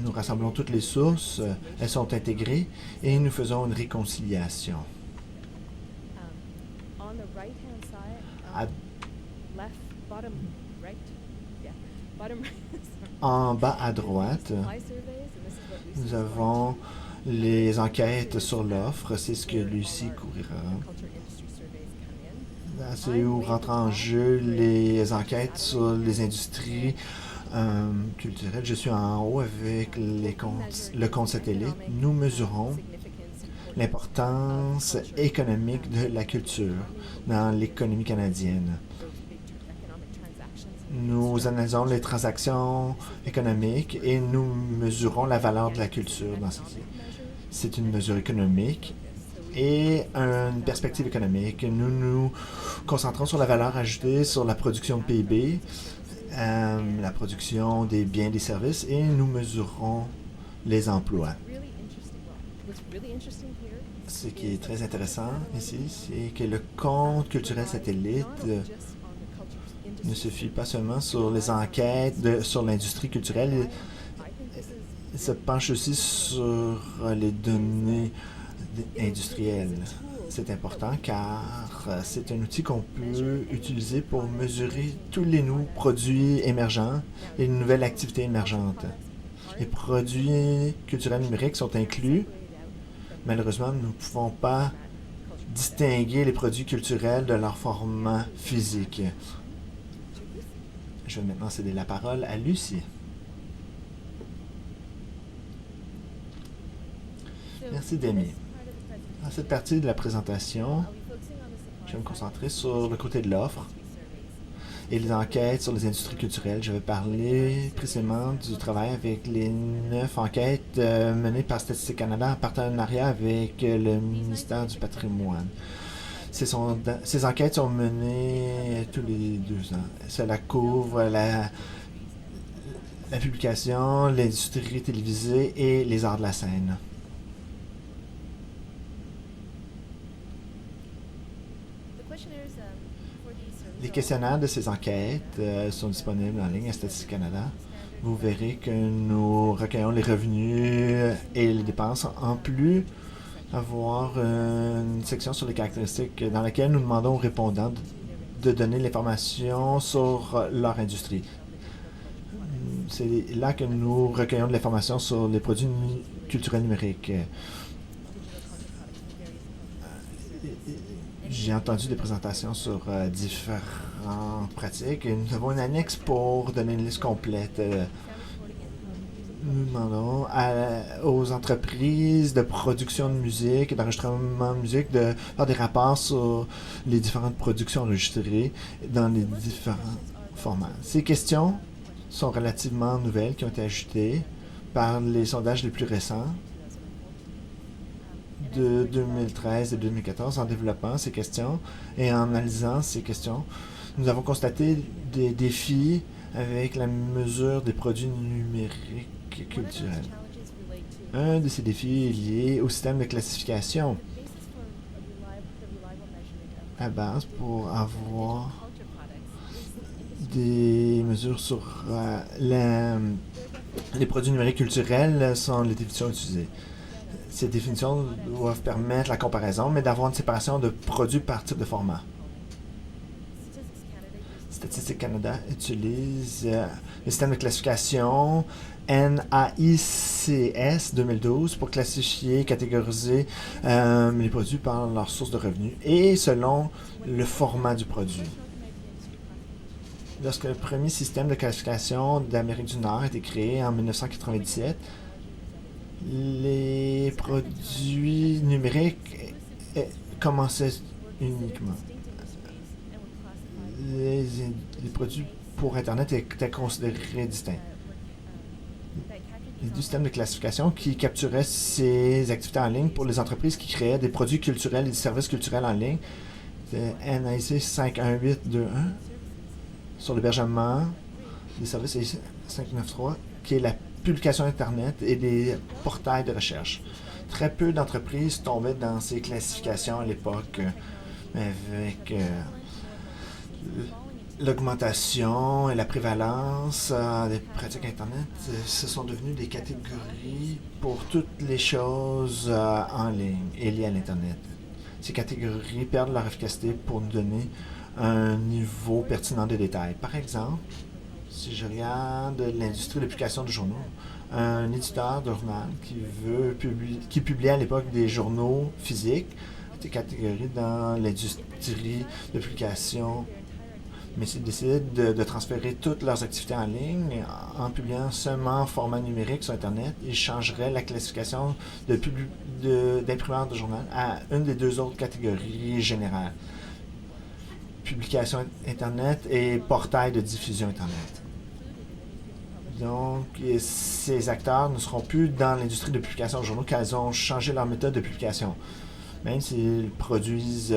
Nous rassemblons toutes les sources, elles sont intégrées et nous faisons une réconciliation. En bas à droite, nous avons les enquêtes sur l'offre, c'est ce que Lucie couvrira. C'est où rentrent en jeu les enquêtes sur les industries culturelles. Je suis en haut avec le compte satellite. Nous mesurons l'importance économique de la culture dans l'économie canadienne. Nous analysons les transactions économiques et nous mesurons la valeur de la culture dans ceci. C'est une mesure économique et une perspective économique. Nous nous concentrons sur la valeur ajoutée, sur la production de PIB, la production des biens et des services, et nous mesurons les emplois. Ce qui est très intéressant ici, c'est que le compte culturel satellite ne se fie pas seulement sur les enquêtes sur l'industrie culturelle, il se penche aussi sur les données industrielles. C'est important car c'est un outil qu'on peut utiliser pour mesurer tous les nouveaux produits émergents et les nouvelles activités émergentes. Les produits culturels numériques sont inclus. Malheureusement, nous ne pouvons pas distinguer les produits culturels de leur format physique. Je vais maintenant céder la parole à Lucie. Merci, Demi. Dans cette partie de la présentation, je vais me concentrer sur le côté de l'offre et les enquêtes sur les industries culturelles. Je vais parler précisément du travail avec les 9 enquêtes menées par Statistique Canada en partenariat avec le ministère du Patrimoine. Ces enquêtes sont menées tous les 2 ans. Cela couvre la publication, l'industrie télévisée et les arts de la scène. Les questionnaires de ces enquêtes sont disponibles en ligne à Statistique Canada. Vous verrez que nous recueillons les revenus et les dépenses, en plus d'avoir une section sur les caractéristiques dans laquelle nous demandons aux répondants de donner l'information sur leur industrie. C'est là que nous recueillons de l'information sur les produits culturels numériques. J'ai entendu des présentations sur différentes pratiques et nous avons une annexe pour donner une liste complète. Nous demandons aux entreprises de production de musique et d'enregistrement de musique de faire des rapports sur les différentes productions enregistrées dans les différents formats. Ces questions sont relativement nouvelles, qui ont été ajoutées par les sondages les plus récents de 2013 et 2014. En développant ces questions et en analysant ces questions, nous avons constaté des défis avec la mesure des produits numériques culturels. Un de ces défis est lié au système de classification. À base, pour avoir des mesures sur les produits numériques culturels sont les définitions utilisées. Ces définitions doivent permettre la comparaison, mais d'avoir une séparation de produits par type de format. Statistique Canada utilise le système de classification NAICS 2012 pour classifier et catégoriser les produits par leur source de revenus et selon le format du produit. Lorsque le premier système de classification d'Amérique du Nord a été créé en 1997, les produits numériques commençaient uniquement. Les produits pour Internet étaient considérés distincts. Les deux systèmes de classification qui capturaient ces activités en ligne pour les entreprises qui créaient des produits culturels et des services culturels en ligne, NAIC 51821 sur l'hébergement des services et 593 qui est la publication Internet et des portails de recherche. Très peu d'entreprises tombaient dans ces classifications à l'époque, avec l'augmentation et la prévalence des pratiques Internet, ce sont devenus des catégories pour toutes les choses en ligne et liées à l'Internet. Ces catégories perdent leur efficacité pour nous donner un niveau pertinent de détail. Par exemple, si je regarde l'industrie de publication de journaux, un éditeur de journal qui publiait à l'époque des journaux physiques était catégorisé dans l'industrie de publication, mais s'ils décidaient de transférer toutes leurs activités en ligne en publiant seulement en format numérique sur Internet, ils changeraient la classification d'imprimeur de journal à une des deux autres catégories générales. Publication Internet et portail de diffusion Internet. Donc, ces acteurs ne seront plus dans l'industrie de publication de journaux car ils ont changé leur méthode de publication, même s'ils produisent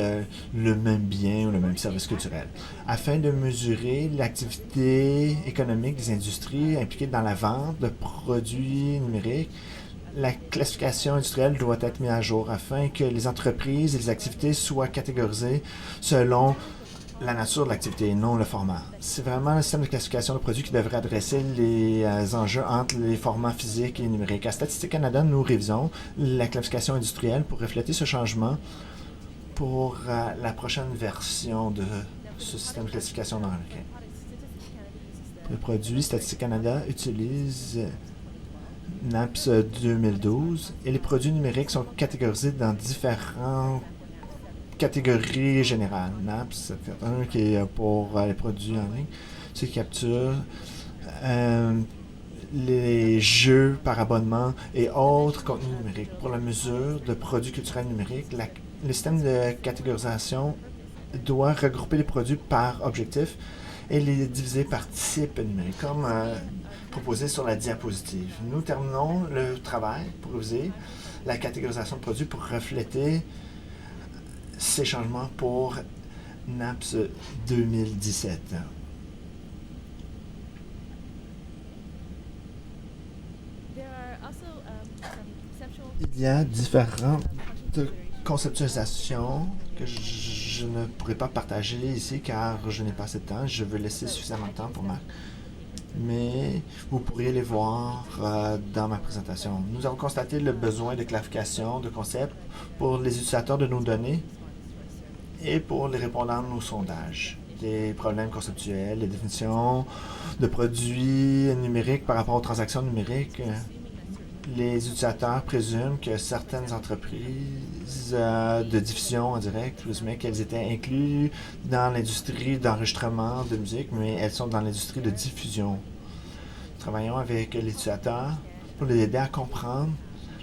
le même bien ou le même service culturel. Afin de mesurer l'activité économique des industries impliquées dans la vente de produits numériques, la classification industrielle doit être mise à jour afin que les entreprises et les activités soient catégorisées selon la nature de l'activité et non le format. C'est vraiment le système de classification de produits qui devrait adresser les enjeux entre les formats physiques et numériques. À Statistique Canada, nous révisons la classification industrielle pour refléter ce changement pour la prochaine version de ce système de classification nord-américain. Le produit Statistique Canada utilise NAPS 2012 et les produits numériques sont catégorisés dans différentes catégories générales. NAPS, ça fait un qui est pour les produits en ligne, c'est qui capture les jeux par abonnement et autres contenus numériques. Pour la mesure de produits culturels numériques, le système de catégorisation doit regrouper les produits par objectif et les diviser par type numérique, comme proposé sur la diapositive. Nous terminons le travail pour réviser la catégorisation de produits pour refléter ces changements pour NAPS 2017. Il y a différentes conceptualisations que je ne pourrais pas partager ici car je n'ai pas assez de temps. Je veux laisser suffisamment de temps pour Marc. Mais vous pourriez les voir dans ma présentation. Nous avons constaté le besoin de clarification de concepts pour les utilisateurs de nos données et pour les répondants de nos sondages. Des problèmes conceptuels, les définitions de produits numériques par rapport aux transactions numériques. Les utilisateurs présument que certaines entreprises de diffusion en direct présumaient qu'elles étaient incluses dans l'industrie d'enregistrement de musique, mais elles sont dans l'industrie de diffusion. Nous travaillons avec les utilisateurs pour les aider à comprendre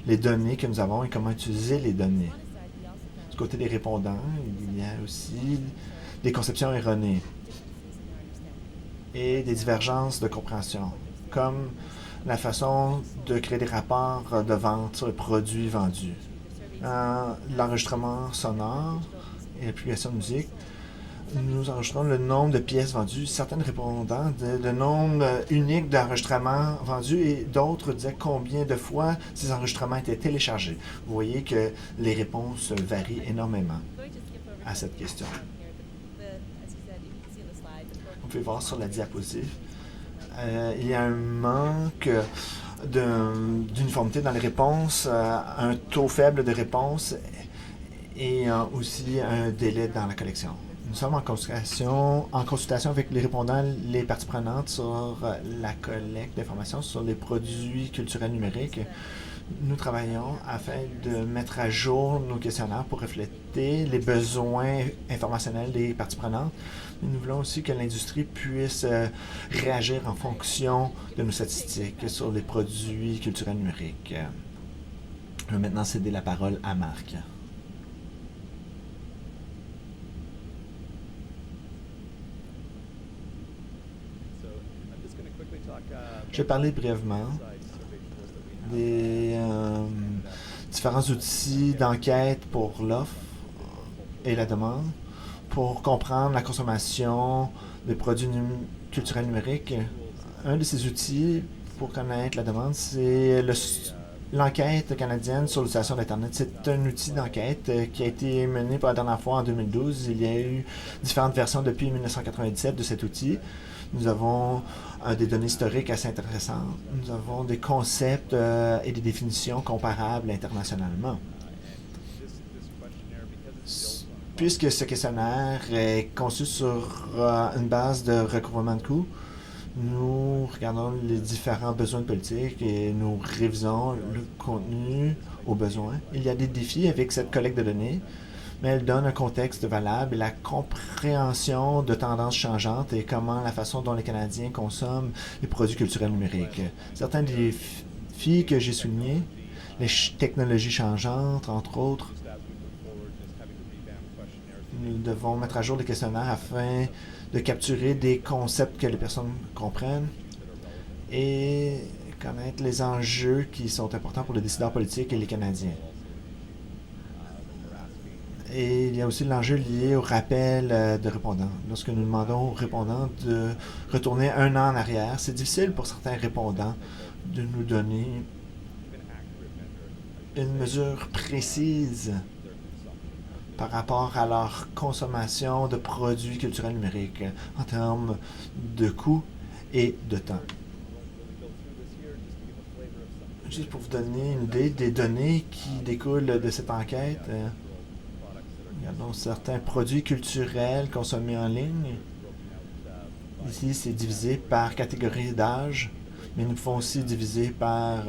les données que nous avons et comment utiliser les données. Du côté des répondants, il y a aussi des conceptions erronées et des divergences de compréhension, comme la façon de créer des rapports de vente sur les produits vendus. L'enregistrement sonore et la publication de musique, nous enregistrons le nombre de pièces vendues. Certains répondants disaient le nombre unique d'enregistrements vendus et d'autres disaient combien de fois ces enregistrements étaient téléchargés. Vous voyez que les réponses varient énormément à cette question. Vous pouvez voir sur la diapositive. Il y a un manque d'uniformité dans les réponses, un taux faible de réponses et aussi un délai dans la collection. Nous sommes en consultation avec les répondants, les parties prenantes sur la collecte d'informations sur les produits culturels numériques. Nous travaillons afin de mettre à jour nos questionnaires pour refléter les besoins informationnels des parties prenantes. Nous voulons aussi que l'industrie puisse réagir en fonction de nos statistiques sur les produits culturels numériques. Je vais maintenant céder la parole à Marc. Je vais parler brièvement des différents outils d'enquête pour l'offre et la demande pour comprendre la consommation de produits culturels numériques. Un de ces outils pour connaître la demande, c'est l'enquête canadienne sur l'utilisation d'Internet. C'est un outil d'enquête qui a été mené pour la dernière fois en 2012. Il y a eu différentes versions depuis 1997 de cet outil. Nous avons des données historiques assez intéressantes. Nous avons des concepts et des définitions comparables internationalement. Puisque ce questionnaire est conçu sur une base de recouvrement de coûts, nous regardons les différents besoins de politique et nous révisons le contenu aux besoins. Il y a des défis avec cette collecte de données, mais elle donne un contexte valable et la compréhension de tendances changeantes et comment la façon dont les Canadiens consomment les produits culturels numériques. Certains des défis que j'ai soulignés, les technologies changeantes, entre autres, nous devons mettre à jour les questionnaires afin de capturer des concepts que les personnes comprennent et connaître les enjeux qui sont importants pour les décideurs politiques et les Canadiens. Et il y a aussi l'enjeu lié au rappel de répondants. Lorsque nous demandons aux répondants de retourner 1 an en arrière, c'est difficile pour certains répondants de nous donner une mesure précise par rapport à leur consommation de produits culturels numériques en termes de coûts et de temps. Juste pour vous donner une idée des données qui découlent de cette enquête, il y a donc certains produits culturels consommés en ligne. Ici, c'est divisé par catégorie d'âge, mais nous pouvons aussi diviser par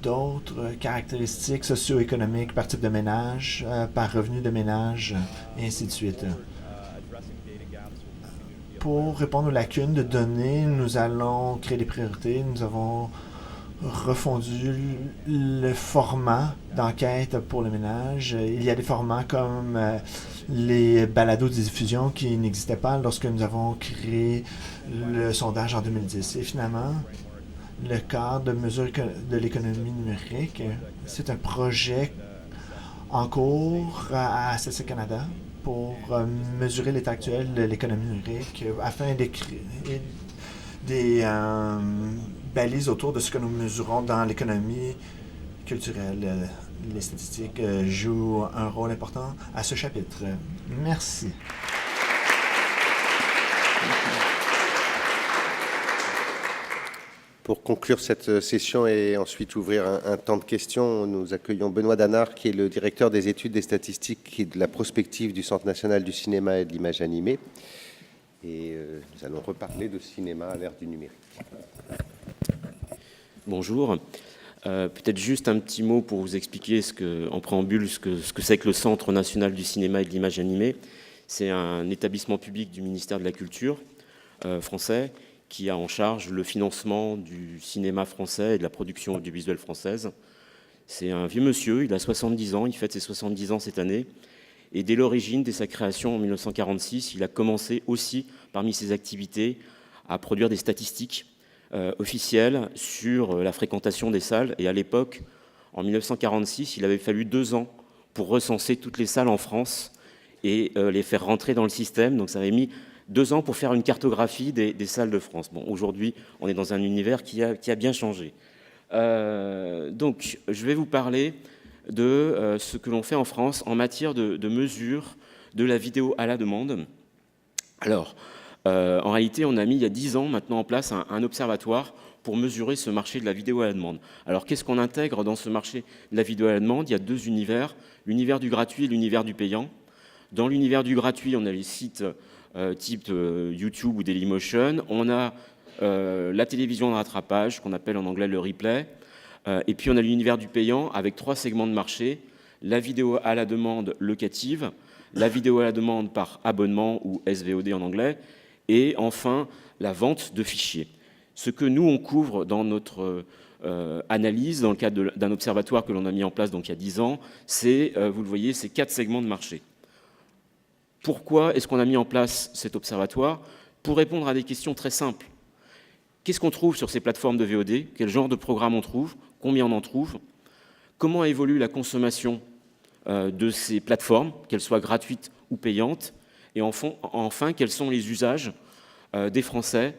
d'autres caractéristiques socio-économiques par type de ménage, par revenu de ménage, et ainsi de suite. Pour répondre aux lacunes de données, nous allons créer des priorités. Nous avons refondu le format d'enquête pour le ménage. Il y a des formats comme les balados de diffusion qui n'existaient pas lorsque nous avons créé le sondage en 2010. Et finalement, le cadre de mesure de l'économie numérique, c'est un projet en cours à CC Canada pour mesurer l'état actuel de l'économie numérique afin d'écrire des balises autour de ce que nous mesurons dans l'économie culturelle. Les statistiques jouent un rôle important à ce chapitre. Merci. Pour conclure cette session et ensuite ouvrir un temps de questions, nous accueillons Benoît Danard, qui est le directeur des études des statistiques et de la prospective du Centre national du cinéma et de l'image animée. Et nous allons reparler de cinéma à l'ère du numérique. Bonjour. Peut-être juste un petit mot pour vous expliquer en préambule ce que c'est que le Centre national du cinéma et de l'image animée. C'est un établissement public du ministère de la Culture français qui a en charge le financement du cinéma français et de la production audiovisuelle française. C'est un vieux monsieur, il a 70 ans, il fête ses 70 ans cette année. Et dès l'origine, dès sa création en 1946, il a commencé aussi, parmi ses activités, à produire des statistiques officielles sur la fréquentation des salles. Et à l'époque, en 1946, il avait fallu 2 ans pour recenser toutes les salles en France et les faire rentrer dans le système. Donc ça avait mis 2 ans pour faire une cartographie des salles de France. Bon, aujourd'hui, on est dans un univers qui a bien changé. Donc, je vais vous parler de ce que l'on fait en France en matière de mesure de la vidéo à la demande. Alors, en réalité, on a mis il y a 10 ans maintenant en place un observatoire pour mesurer ce marché de la vidéo à la demande. Alors, qu'est-ce qu'on intègre dans ce marché de la vidéo à la demande? Il y a 2 univers, l'univers du gratuit et l'univers du payant. Dans l'univers du gratuit, on a les sites type YouTube ou Dailymotion. On a la télévision de rattrapage, qu'on appelle en anglais le replay. Et puis on a l'univers du payant avec 3 segments de marché, la vidéo à la demande locative, la vidéo à la demande par abonnement ou SVOD en anglais, et enfin la vente de fichiers. Ce que nous, on couvre dans notre analyse, dans le cadre d'un observatoire que l'on a mis en place donc, il y a 10 ans, c'est, vous le voyez, ces 4 segments de marché. Pourquoi est-ce qu'on a mis en place cet observatoire? Pour répondre à des questions très simples. Qu'est-ce qu'on trouve sur ces plateformes de VOD? Quel genre de programme on trouve? Combien on en trouve? Comment évolue la consommation de ces plateformes, qu'elles soient gratuites ou payantes? Et enfin, quels sont les usages des Français?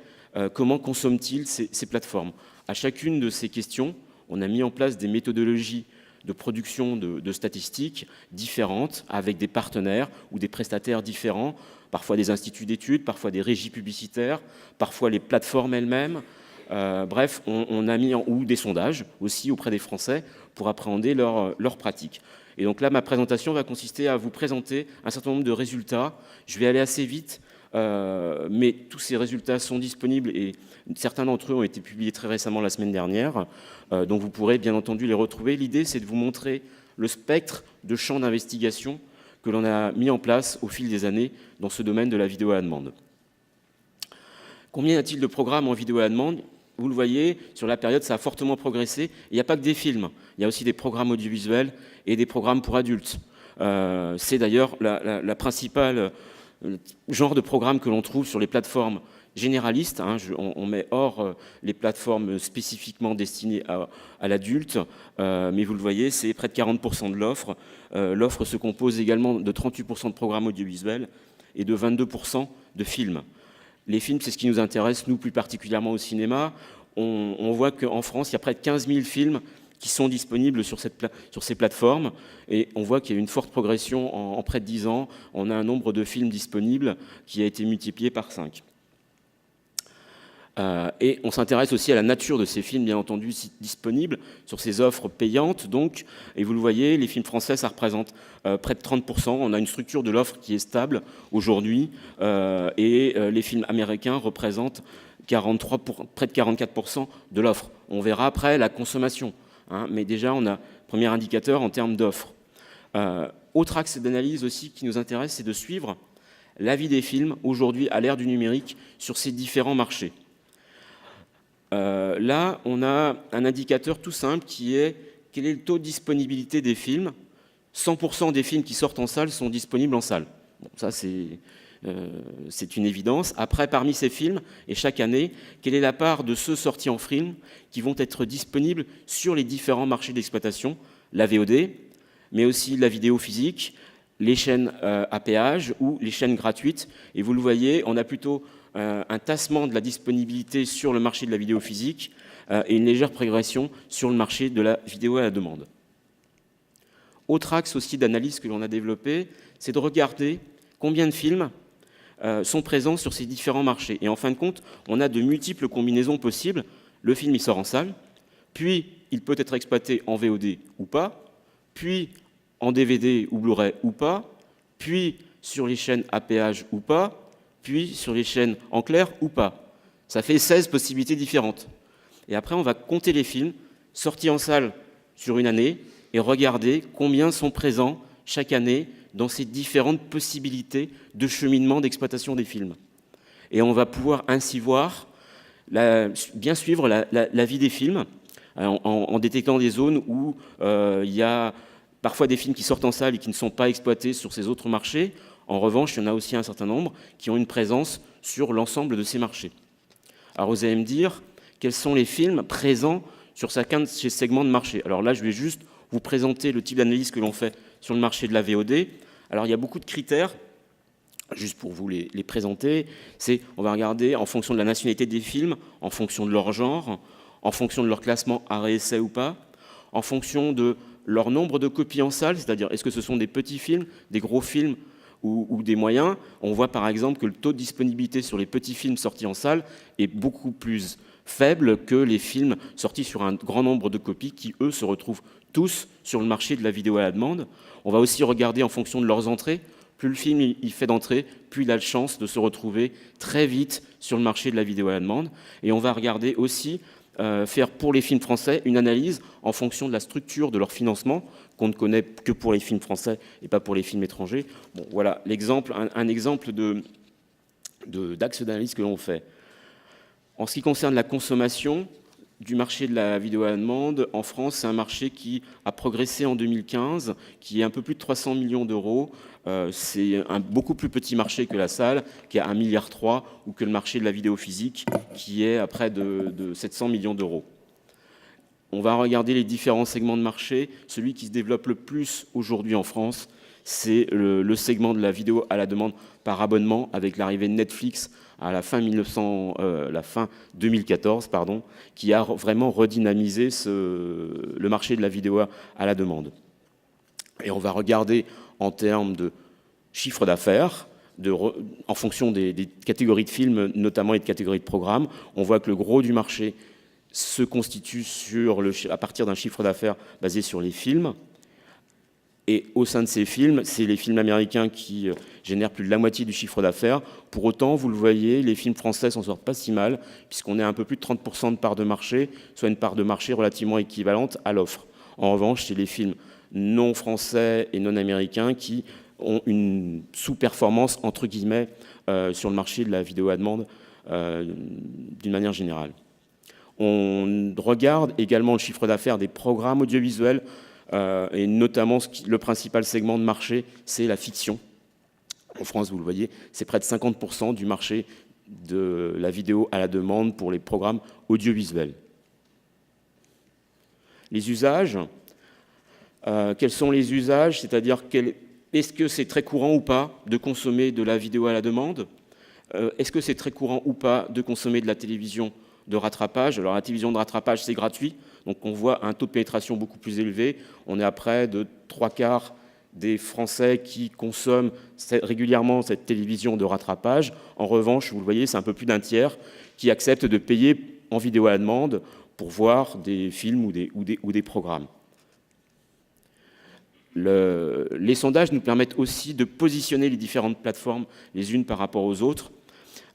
Comment consomment-ils ces plateformes? À chacune de ces questions, on a mis en place des méthodologies de production de statistiques différentes avec des partenaires ou des prestataires différents, parfois des instituts d'études, parfois des régies publicitaires, parfois les plateformes elles-mêmes. Bref, on a mis ou des sondages aussi auprès des Français pour appréhender leurs pratiques. Et donc là, ma présentation va consister à vous présenter un certain nombre de résultats. Je vais aller assez vite, mais tous ces résultats sont disponibles et certains d'entre eux ont été publiés très récemment la semaine dernière, donc vous pourrez bien entendu les retrouver. L'idée, c'est de vous montrer le spectre de champs d'investigation que l'on a mis en place au fil des années dans ce domaine de la vidéo à la demande. Combien y a-t-il de programmes en vidéo à la demande? Vous le voyez, sur la période, ça a fortement progressé. Il n'y a pas que des films, il y a aussi des programmes audiovisuels et des programmes pour adultes. C'est d'ailleurs la principale genre de programme que l'on trouve sur les plateformes généraliste, hein, on met hors les plateformes spécifiquement destinées à l'adulte, mais vous le voyez, c'est près de 40% de l'offre. L'offre se compose également de 38% de programmes audiovisuels et de 22% de films. Les films, c'est ce qui nous intéresse, nous, plus particulièrement au cinéma. On voit qu'en France, il y a près de 15 000 films qui sont disponibles sur ces plateformes. Et on voit qu'il y a une forte progression en près de 10 ans. On a un nombre de films disponibles qui a été multiplié par 5. Et on s'intéresse aussi à la nature de ces films, bien entendu, disponibles sur ces offres payantes. Donc, et vous le voyez, les films français, ça représente près de 30%. On a une structure de l'offre qui est stable aujourd'hui. Et les films américains représentent près de 44% de l'offre. On verra après la consommation. Hein, mais déjà, on a premier indicateur en termes d'offres. Autre axe d'analyse aussi qui nous intéresse, c'est de suivre la vie des films aujourd'hui à l'ère du numérique sur ces différents marchés. Là, on a un indicateur tout simple qui est quel est le taux de disponibilité des films. 100% des films qui sortent en salle sont disponibles en salle. Bon, ça, c'est une évidence. Après, parmi ces films, et chaque année, quelle est la part de ceux sortis en film qui vont être disponibles sur les différents marchés d'exploitation, la VOD, mais aussi la vidéo physique, les chaînes à péage ou les chaînes gratuites. Et vous le voyez, on a plutôt un tassement de la disponibilité sur le marché de la vidéo physique et une légère progression sur le marché de la vidéo à la demande. Autre axe aussi d'analyse que l'on a développé, c'est de regarder combien de films sont présents sur ces différents marchés. Et en fin de compte, on a de multiples combinaisons possibles. Le film, il sort en salle, puis il peut être exploité en VOD ou pas, puis en DVD ou Blu-ray ou pas, puis sur les chaînes à péage ou pas, puis sur les chaînes en clair ou pas. Ça fait 16 possibilités différentes. Et après, on va compter les films sortis en salle sur une année et regarder combien sont présents chaque année dans ces différentes possibilités de cheminement d'exploitation des films. Et on va pouvoir ainsi voir, bien suivre la vie des films en détectant des zones où il y a parfois des films qui sortent en salle et qui ne sont pas exploités sur ces autres marchés. En revanche, il y en a aussi un certain nombre qui ont une présence sur l'ensemble de ces marchés. Alors vous allez me dire, quels sont les films présents sur chacun de ces segments de marché? Alors là, je vais juste vous présenter le type d'analyse que l'on fait sur le marché de la VOD. Alors il y a beaucoup de critères, juste pour vous les présenter. On va regarder en fonction de la nationalité des films, en fonction de leur genre, en fonction de leur classement arrêt-essai ou pas, en fonction de leur nombre de copies en salle, c'est-à-dire est-ce que ce sont des petits films, des gros films ou des moyens. On voit par exemple que le taux de disponibilité sur les petits films sortis en salle est beaucoup plus faible que les films sortis sur un grand nombre de copies qui, eux, se retrouvent tous sur le marché de la vidéo à la demande. On va aussi regarder en fonction de leurs entrées. Plus le film il fait d'entrée, plus il a de chance de se retrouver très vite sur le marché de la vidéo à la demande. Et on va regarder aussi, faire pour les films français une analyse en fonction de la structure de leur financement, qu'on ne connaît que pour les films français et pas pour les films étrangers. Bon, voilà un exemple d'axe d'analyse que l'on fait. En ce qui concerne la consommation du marché de la vidéo à la demande, en France, c'est un marché qui a progressé en 2015, qui est un peu plus de 300 millions d'euros. C'est un beaucoup plus petit marché que la salle, qui est à 1,3 milliard, ou que le marché de la vidéo physique, qui est à près de 700 millions d'euros. On va regarder les différents segments de marché. Celui qui se développe le plus aujourd'hui en France, c'est le segment de la vidéo à la demande par abonnement, avec l'arrivée de Netflix à la fin 2014, qui a vraiment redynamisé le marché de la vidéo à la demande. Et on va regarder en termes de chiffre d'affaires, en fonction des catégories de films, notamment et de catégories de programmes. On voit que le gros du marché se constitue à partir d'un chiffre d'affaires basé sur les films. Et au sein de ces films, c'est les films américains qui génèrent plus de la moitié du chiffre d'affaires. Pour autant, vous le voyez, les films français s'en sortent pas si mal, puisqu'on est à un peu plus de 30% de part de marché, soit une part de marché relativement équivalente à l'offre. En revanche, c'est les films non français et non américains qui ont une sous-performance, entre guillemets, sur le marché de la vidéo à demande d'une manière générale. On regarde également le chiffre d'affaires des programmes audiovisuels, et notamment le principal segment de marché, c'est la fiction. En France, vous le voyez, c'est près de 50% du marché de la vidéo à la demande pour les programmes audiovisuels. Les usages, quels sont les usages? C'est-à-dire, est-ce que c'est très courant ou pas de consommer de la vidéo à la demande? Est-ce que c'est très courant ou pas de consommer de la télévision de rattrapage? Alors la télévision de rattrapage, c'est gratuit, donc on voit un taux de pénétration beaucoup plus élevé. On est à près de 3/4 des Français qui consomment régulièrement cette télévision de rattrapage. En revanche, vous le voyez, c'est un peu plus d'un tiers qui acceptent de payer en vidéo à la demande pour voir des films ou des programmes. Les sondages nous permettent aussi de positionner les différentes plateformes les unes par rapport aux autres.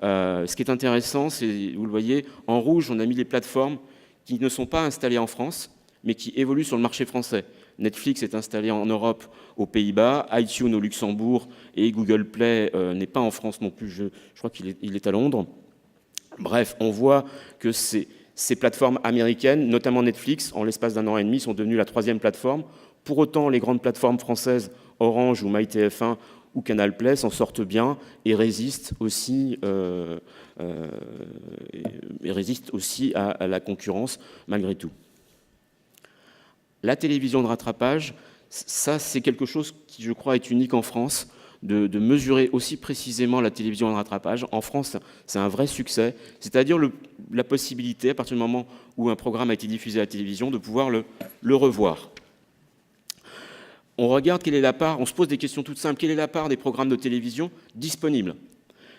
Ce qui est intéressant, c'est, vous le voyez, en rouge, on a mis les plateformes qui ne sont pas installées en France, mais qui évoluent sur le marché français. Netflix est installé en Europe, aux Pays-Bas, iTunes au Luxembourg et Google Play n'est pas en France non plus, je crois qu'il est à Londres. Bref, on voit que ces plateformes américaines, notamment Netflix, en l'espace d'un an et demi, sont devenues la 3e plateforme. Pour autant, les grandes plateformes françaises, Orange ou MyTF1 ou Canal Play, s'en sortent bien et résistent aussi à la concurrence malgré tout. La télévision de rattrapage, ça c'est quelque chose qui, je crois, est unique en France, de mesurer aussi précisément la télévision de rattrapage. En France, c'est un vrai succès, c'est-à-dire la possibilité, à partir du moment où un programme a été diffusé à la télévision, de pouvoir le revoir. On regarde quelle est la part, on se pose des questions toutes simples, quelle est la part des programmes de télévision disponibles?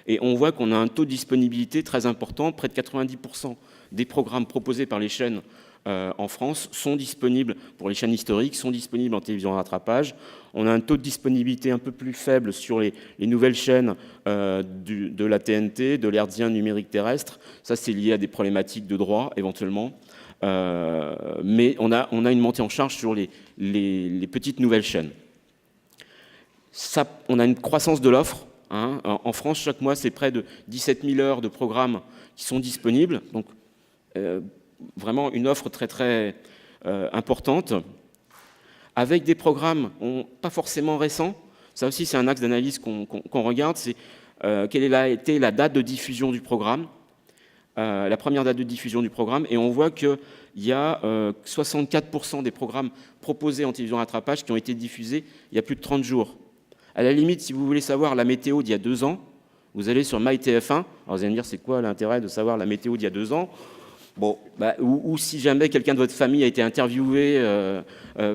Et on voit qu'on a un taux de disponibilité très important, près de 90% des programmes proposés par les chaînes en France sont disponibles, pour les chaînes historiques, sont disponibles en télévision de rattrapage. On a un taux de disponibilité un peu plus faible sur les nouvelles chaînes de la TNT, de l'hertzien numérique terrestre. Ça, c'est lié à des problématiques de droit, éventuellement. Mais on a une montée en charge sur les petites nouvelles chaînes. On a une croissance de l'offre. Hein. En France, chaque mois, c'est près de 17 000 heures de programmes qui sont disponibles. Donc, vraiment une offre très, très importante, avec des programmes pas forcément récents. Ça aussi, c'est un axe d'analyse qu'on regarde. C'est quelle a été la date de diffusion du programme, la première date de diffusion du programme, et on voit qu'il y a 64% des programmes proposés en télévision rattrapage qui ont été diffusés il y a plus de 30 jours. À la limite, si vous voulez savoir la météo d'il y a 2 ans, vous allez sur MyTF1. Alors vous allez me dire, c'est quoi l'intérêt de savoir la météo d'il y a 2 ans? Bon, ou si jamais quelqu'un de votre famille a été interviewé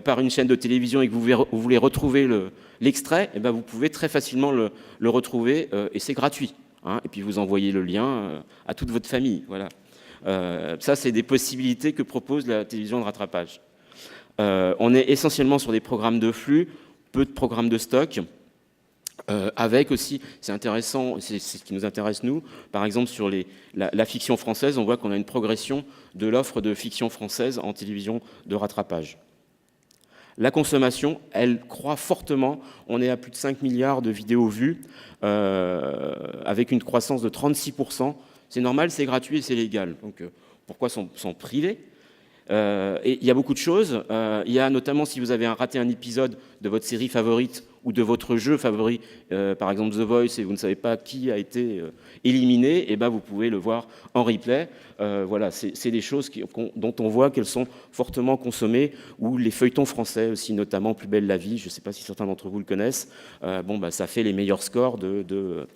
par une chaîne de télévision et que vous voulez retrouver l'extrait, vous pouvez très facilement le retrouver et c'est gratuit. Hein, et puis vous envoyez le lien à toute votre famille. Voilà. Ça, c'est des possibilités que propose la télévision de rattrapage. On est essentiellement sur des programmes de flux, peu de programmes de stock. Avec aussi, c'est intéressant, c'est ce qui nous intéresse nous, par exemple sur la fiction française, on voit qu'on a une progression de l'offre de fiction française en télévision de rattrapage. La consommation, elle croît fortement, on est à plus de 5 milliards de vidéos vues, avec une croissance de 36%. C'est normal, c'est gratuit et c'est légal, donc pourquoi s'en priver? Et il y a beaucoup de choses, il y a notamment si vous avez raté un épisode de votre série favorite ou de votre jeu favori, par exemple The Voice, et vous ne savez pas qui a été éliminé, et vous pouvez le voir en replay. Voilà, c'est des choses dont on voit qu'elles sont fortement consommées, ou les feuilletons français aussi, notamment Plus belle la vie, je ne sais pas si certains d'entre vous le connaissent, ça fait les meilleurs scores de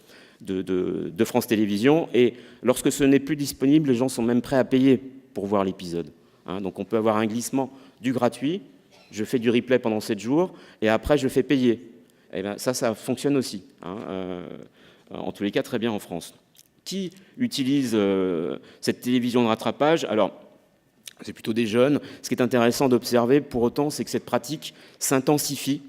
France Télévisions, et lorsque ce n'est plus disponible, les gens sont même prêts à payer pour voir l'épisode. Hein, donc on peut avoir un glissement du gratuit, je fais du replay pendant 7 jours, et après je fais payer. Et ça fonctionne aussi, hein, en tous les cas très bien en France. Qui utilise cette télévision de rattrapage? Alors, c'est plutôt des jeunes. Ce qui est intéressant d'observer, pour autant, c'est que cette pratique s'intensifie.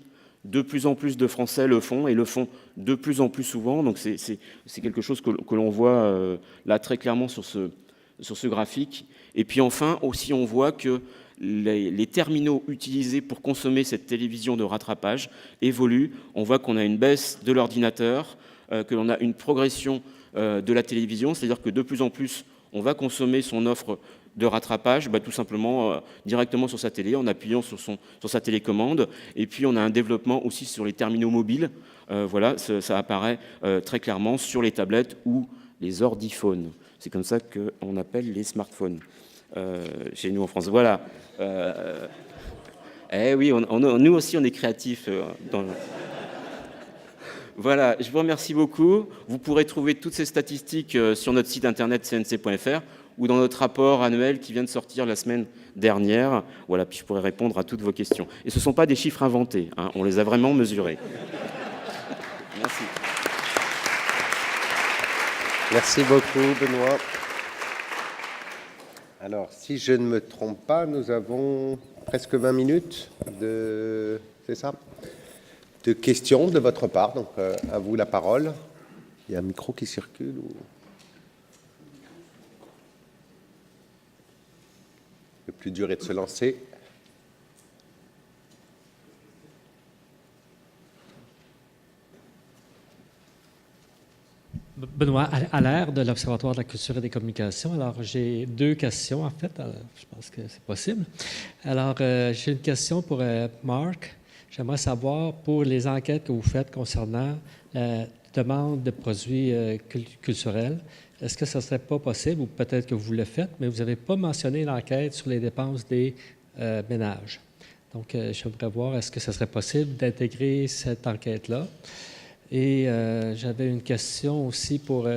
De plus en plus de Français le font, et le font de plus en plus souvent. Donc c'est quelque chose que l'on voit là très clairement sur ce graphique. Et puis enfin, aussi, on voit que les terminaux utilisés pour consommer cette télévision de rattrapage évoluent. On voit qu'on a une baisse de l'ordinateur, que l'on a une progression de la télévision, c'est-à-dire que de plus en plus, on va consommer son offre de rattrapage, tout simplement directement sur sa télé, en appuyant sur sa télécommande. Et puis, on a un développement aussi sur les terminaux mobiles. Voilà, ça apparaît très clairement sur les tablettes ou les ordiphones. C'est comme ça qu'on appelle les smartphones chez nous en France. Voilà. Oui, nous aussi, on est créatifs. Voilà, je vous remercie beaucoup. Vous pourrez trouver toutes ces statistiques sur notre site internet cnc.fr ou dans notre rapport annuel qui vient de sortir la semaine dernière. Voilà, puis je pourrai répondre à toutes vos questions. Et ce ne sont pas des chiffres inventés, hein, on les a vraiment mesurés. Merci. Merci beaucoup, Benoît. Alors, si je ne me trompe pas, nous avons presque 20 minutes c'est ça, de questions de votre part. Donc, à vous la parole. Il y a un micro qui circule ou... Le plus dur est de se lancer. Benoît Allaire de l'Observatoire de la culture et des communications. Alors, j'ai 2 questions, en fait. Alors, je pense que c'est possible. Alors, j'ai une question pour Marc. J'aimerais savoir, pour les enquêtes que vous faites concernant la demande de produits culturels, est-ce que ce ne serait pas possible, ou peut-être que vous le faites, mais vous n'avez pas mentionné l'enquête sur les dépenses des ménages. Donc, j'aimerais voir, est-ce que ce serait possible d'intégrer cette enquête-là? Et j'avais une question aussi pour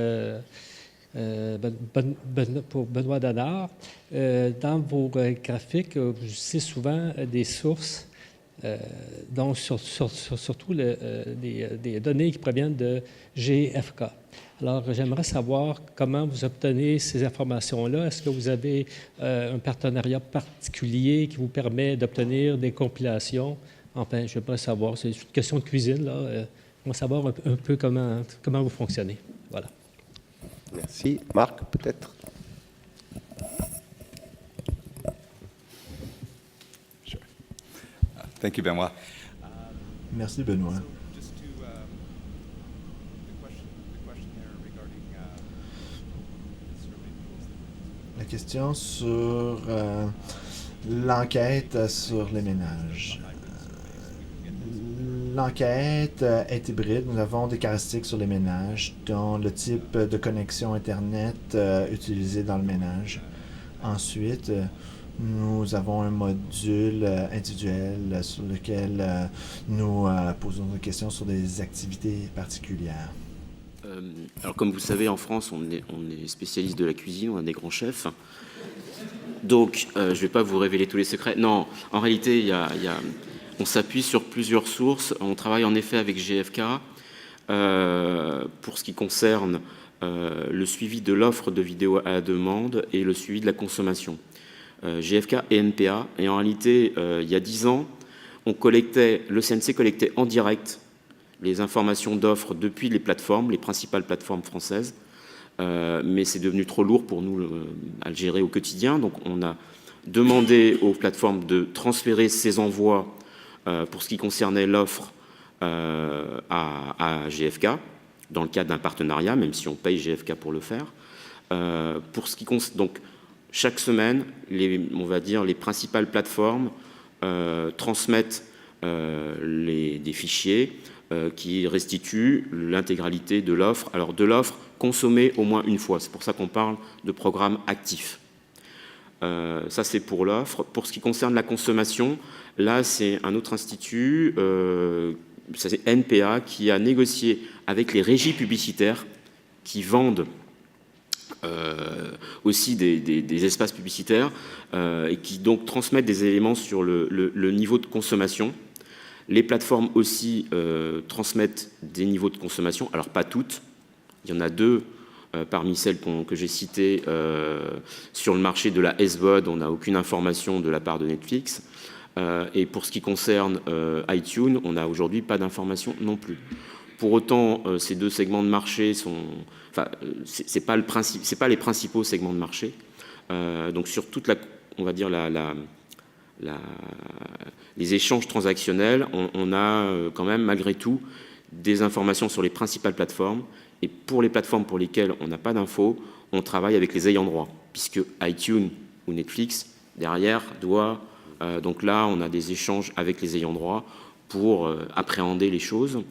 Benoît Danard. Dans vos graphiques, vous utilisez souvent des sources, donc surtout des données qui proviennent de GFK. Alors, j'aimerais savoir comment vous obtenez ces informations-là. Est-ce que vous avez un partenariat particulier qui vous permet d'obtenir des compilations? Enfin, je voudrais savoir, c'est une question de cuisine, là. On va savoir un peu comment vous fonctionnez. Voilà. Merci. Marc, peut-être? Sure. Thank you, Benoît. Merci, Benoît. La question sur l'enquête sur les ménages. L'enquête est hybride. Nous avons des caractéristiques sur les ménages, dont le type de connexion Internet utilisé dans le ménage. Ensuite, nous avons un module individuel sur lequel nous posons des questions sur des activités particulières. Alors, comme vous le savez, en France, on est spécialiste de la cuisine, on a des grands chefs. Donc, je ne vais pas vous révéler tous les secrets. Non, en réalité, on s'appuie sur plusieurs sources. On travaille en effet avec GFK pour ce qui concerne le suivi de l'offre de vidéos à la demande et le suivi de la consommation. GFK et NPA. Et en réalité, il y a 10 ans, le CNC collectait en direct les informations d'offres depuis les principales plateformes françaises. Mais c'est devenu trop lourd pour nous à le gérer au quotidien. Donc on a demandé aux plateformes de transférer ces envois pour ce qui concernait l'offre à GFK, dans le cadre d'un partenariat, même si on paye GFK pour le faire. Donc, chaque semaine, on va dire, les principales plateformes transmettent des fichiers qui restituent l'intégralité de l'offre. Alors, de l'offre consommée au moins une fois. C'est pour ça qu'on parle de programme actif. Ça, c'est pour l'offre. Pour ce qui concerne la consommation, là, c'est un autre institut, c'est NPA, qui a négocié avec les régies publicitaires qui vendent aussi des espaces publicitaires et qui donc transmettent des éléments sur le niveau de consommation. Les plateformes aussi transmettent des niveaux de consommation, alors pas toutes. Il y en a 2 parmi celles que j'ai citées. Sur le marché de la SVOD, on n'a aucune information de la part de Netflix. Et pour ce qui concerne iTunes, on n'a aujourd'hui pas d'informations non plus. Pour autant, ces 2 segments de marché c'est pas les principaux segments de marché. Donc sur toute on va dire les échanges transactionnels, on a quand même malgré tout des informations sur les principales plateformes. Et pour les plateformes pour lesquelles on n'a pas d'infos, on travaille avec les ayants droit, puisque iTunes ou Netflix derrière doit. Donc là, on a des échanges avec les ayants droit pour appréhender les choses.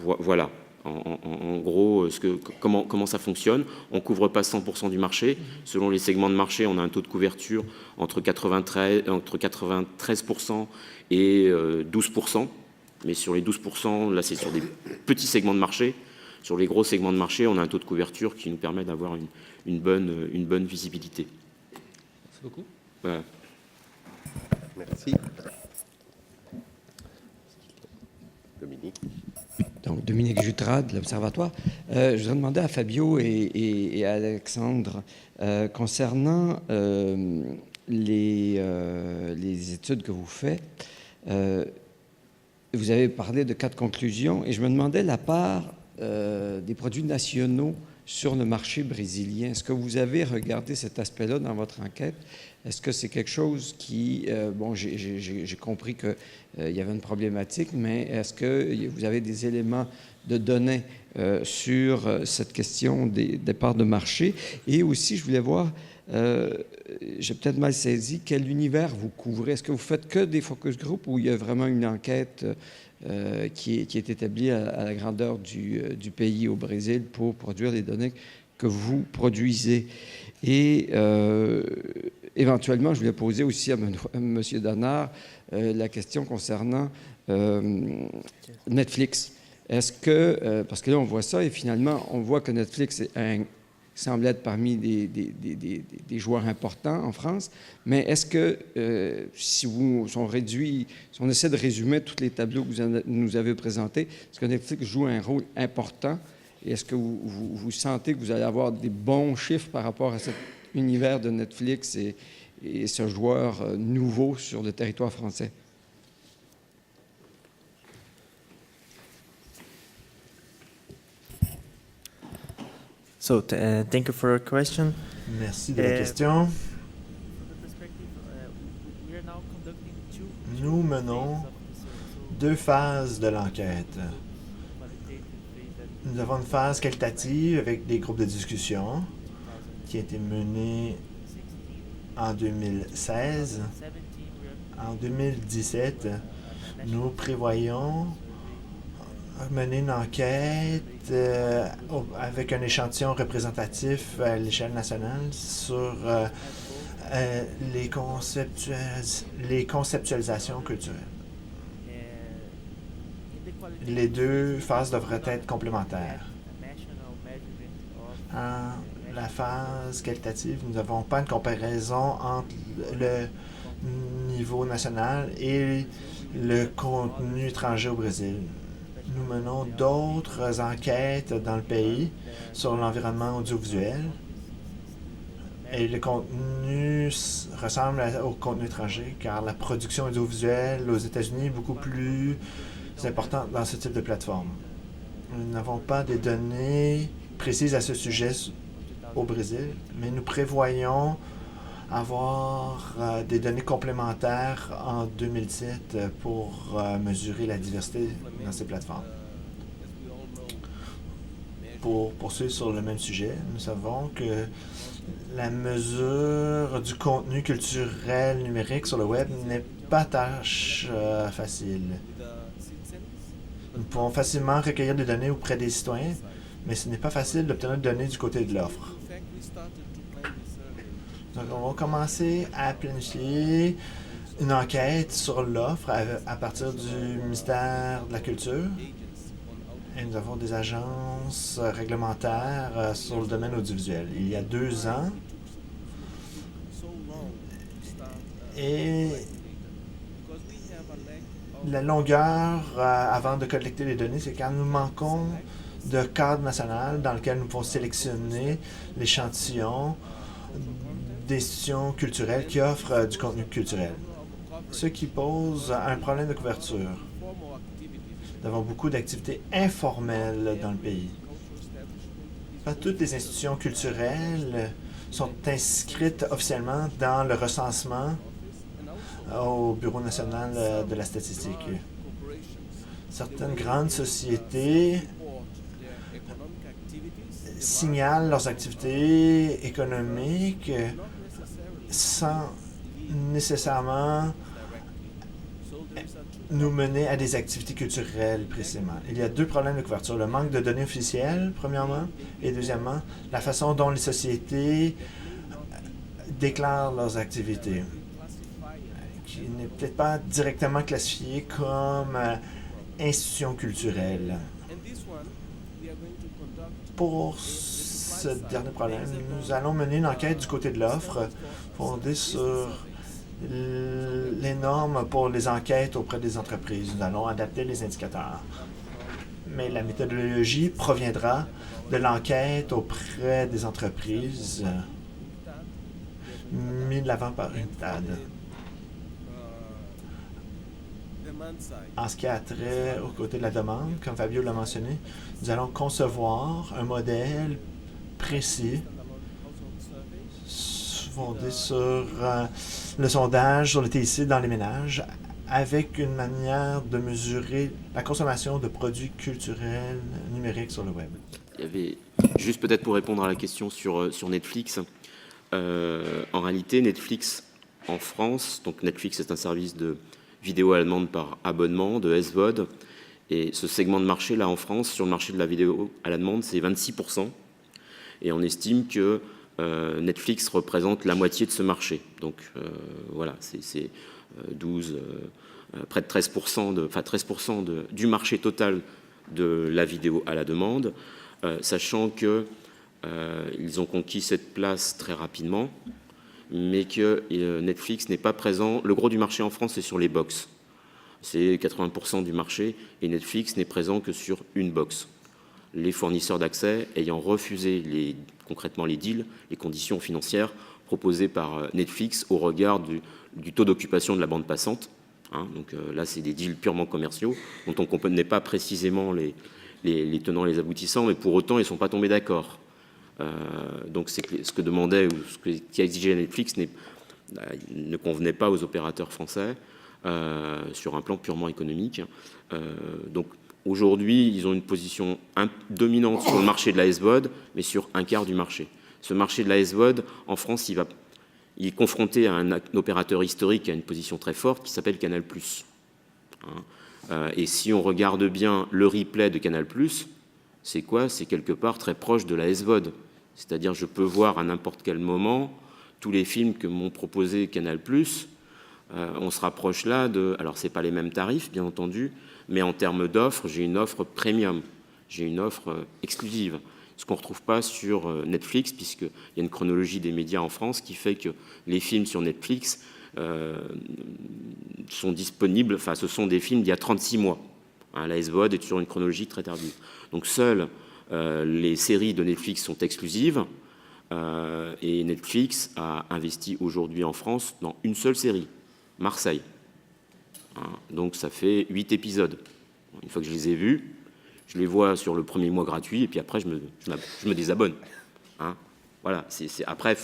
Voilà. En gros, comment ça fonctionne. On ne couvre pas 100% du marché. Selon les segments de marché, on a un taux de couverture entre 93% et 12%. Mais sur les 12%, là, c'est sur des petits segments de marché. Sur les gros segments de marché, on a un taux de couverture qui nous permet d'avoir une bonne visibilité. Merci beaucoup. Voilà. Merci. Dominique. Donc, Dominique Jutras de l'Observatoire. Je voudrais demander à Fabio et à Alexandre, concernant les études que vous faites, vous avez parlé de 4 conclusions et je me demandais la part des produits nationaux sur le marché brésilien. Est-ce que vous avez regardé cet aspect-là dans votre enquête? Est-ce que c'est quelque chose qui... bon, j'ai compris qu'il y avait une problématique, mais est-ce que vous avez des éléments de données sur cette question des parts de marché? Et aussi, je voulais voir, j'ai peut-être mal saisi, quel univers vous couvrez? Est-ce que vous faites que des focus group ou il y a vraiment une enquête qui est établie à la grandeur du pays au Brésil pour produire les données que vous produisez? Et éventuellement, je voulais poser aussi à M. Donard la question concernant Netflix. Est-ce que, parce que là, on voit ça et finalement, on voit que Netflix semble être parmi des joueurs importants en France, mais est-ce que si on essaie de résumer tous les tableaux que vous nous avez présentés, est-ce que Netflix joue un rôle important et est-ce que vous sentez que vous allez avoir des bons chiffres par rapport à cet univers de Netflix et ce joueur nouveau sur le territoire français? So, thank you for your question. Merci de la question. Nous menons 2 phases de l'enquête. Nous avons une phase qualitative avec des groupes de discussion qui a été menée en 2016. En 2017, nous prévoyons mener une enquête avec un échantillon représentatif à l'échelle nationale sur les conceptualisations culturelles. Les 2 phases devraient être complémentaires. En la phase qualitative, nous n'avons pas une comparaison entre le niveau national et le contenu étranger au Brésil. Nous menons d'autres enquêtes dans le pays sur l'environnement audiovisuel et le contenu ressemble au contenu étranger car la production audiovisuelle aux États-Unis est beaucoup plus importante dans ce type de plateforme. Nous n'avons pas de données précises à ce sujet au Brésil, mais nous prévoyons avoir des données complémentaires en 2017 pour mesurer la diversité dans ces plateformes. Pour poursuivre sur le même sujet, nous savons que la mesure du contenu culturel numérique sur le web n'est pas tâche facile. Nous pouvons facilement recueillir des données auprès des citoyens, mais ce n'est pas facile d'obtenir des données du côté de l'offre. Donc, on va commencer à planifier une enquête sur l'offre à partir du ministère de la Culture. Et nous avons des agences réglementaires sur le domaine audiovisuel. Il y a 2 ans, et la longueur avant de collecter les données, c'est quand nous manquons de cadre national dans lequel nous pouvons sélectionner l'échantillon d'institutions culturelles qui offrent du contenu culturel, ce qui pose un problème de couverture. Nous avons beaucoup d'activités informelles dans le pays. Pas toutes les institutions culturelles sont inscrites officiellement dans le recensement au Bureau national de la statistique. Certaines grandes sociétés signalent leurs activités économiques sans nécessairement nous mener à des activités culturelles précisément. Il y a deux problèmes de couverture. Le manque de données officielles, premièrement, et deuxièmement, la façon dont les sociétés déclarent leurs activités, qui n'est peut-être pas directement classifiée comme institution culturelle. Pour ce dernier problème, nous allons mener une enquête du côté de l'offre fondée sur les normes pour les enquêtes auprès des entreprises. Nous allons adapter les indicateurs. Mais la méthodologie proviendra de l'enquête auprès des entreprises mise de l'avant par UNCTAD. En ce qui a trait au côté de la demande, comme Fabio l'a mentionné, nous allons concevoir un modèle précis fondé sur le sondage sur le TIC dans les ménages avec une manière de mesurer la consommation de produits culturels numériques sur le web. Il y avait, juste peut-être pour répondre à la question sur Netflix, en réalité, Netflix en France, donc Netflix est un service de vidéo à la demande par abonnement, de SVOD, et ce segment de marché, là, en France, sur le marché de la vidéo à la demande, c'est 26%, et on estime que Netflix représente la moitié de ce marché. Donc, voilà, c'est 12, près de 13% du marché total de la vidéo à la demande, sachant que ils ont conquis cette place très rapidement, mais que Netflix n'est pas présent. Le gros du marché en France, c'est sur les box. C'est 80% du marché, et Netflix n'est présent que sur une box. Les fournisseurs d'accès ayant refusé concrètement les deals, les conditions financières proposées par Netflix au regard du taux d'occupation de la bande passante. Donc là, c'est des deals purement commerciaux, dont on ne connaît pas précisément les tenants et les aboutissants, mais pour autant, ils ne sont pas tombés d'accord. Donc c'est ce que demandait ou ce qui a exigé Netflix ne convenait pas aux opérateurs français sur un plan purement économique. Donc aujourd'hui, ils ont une position dominante sur le marché de la SVOD, mais sur un quart du marché. Ce marché de la SVOD, en France, il est confronté à un opérateur historique qui a une position très forte qui s'appelle Canal+. Et si on regarde bien le replay de Canal+, c'est quoi? C'est quelque part très proche de la SVOD. C'est-à-dire, je peux voir à n'importe quel moment tous les films que m'ont proposé Canal+. On se rapproche là de... Alors, ce n'est pas les mêmes tarifs, bien entendu, mais en termes d'offres, j'ai une offre premium. J'ai une offre exclusive. Ce qu'on ne retrouve pas sur Netflix, puisqu'il y a une chronologie des médias en France qui fait que les films sur Netflix sont disponibles... Enfin, ce sont des films d'il y a 36 mois. La SVOD est sur une chronologie très tardive. Donc, seuls les séries de Netflix sont exclusives et Netflix a investi aujourd'hui en France dans une seule série, Marseille. Donc, ça fait 8 épisodes. Une fois que je les ai vus, je les vois sur le premier mois gratuit et puis après, je me désabonne. Voilà. Après,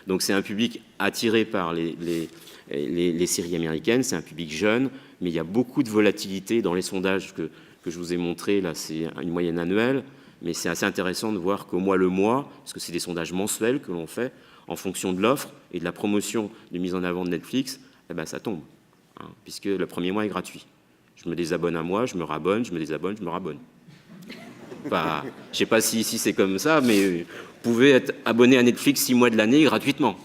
donc, c'est un public attiré par les séries américaines, c'est un public jeune, mais il y a beaucoup de volatilité dans les sondages que je vous ai montrés. Là, c'est une moyenne annuelle, mais c'est assez intéressant de voir qu'au mois le mois, parce que c'est des sondages mensuels que l'on fait, en fonction de l'offre et de la promotion de mise en avant de Netflix, ça tombe, puisque le premier mois est gratuit. Je me désabonne un mois, je me rabonne, je me désabonne, je me rabonne. Je ne sais pas si c'est comme ça, mais vous pouvez être abonné à Netflix 6 mois de l'année gratuitement.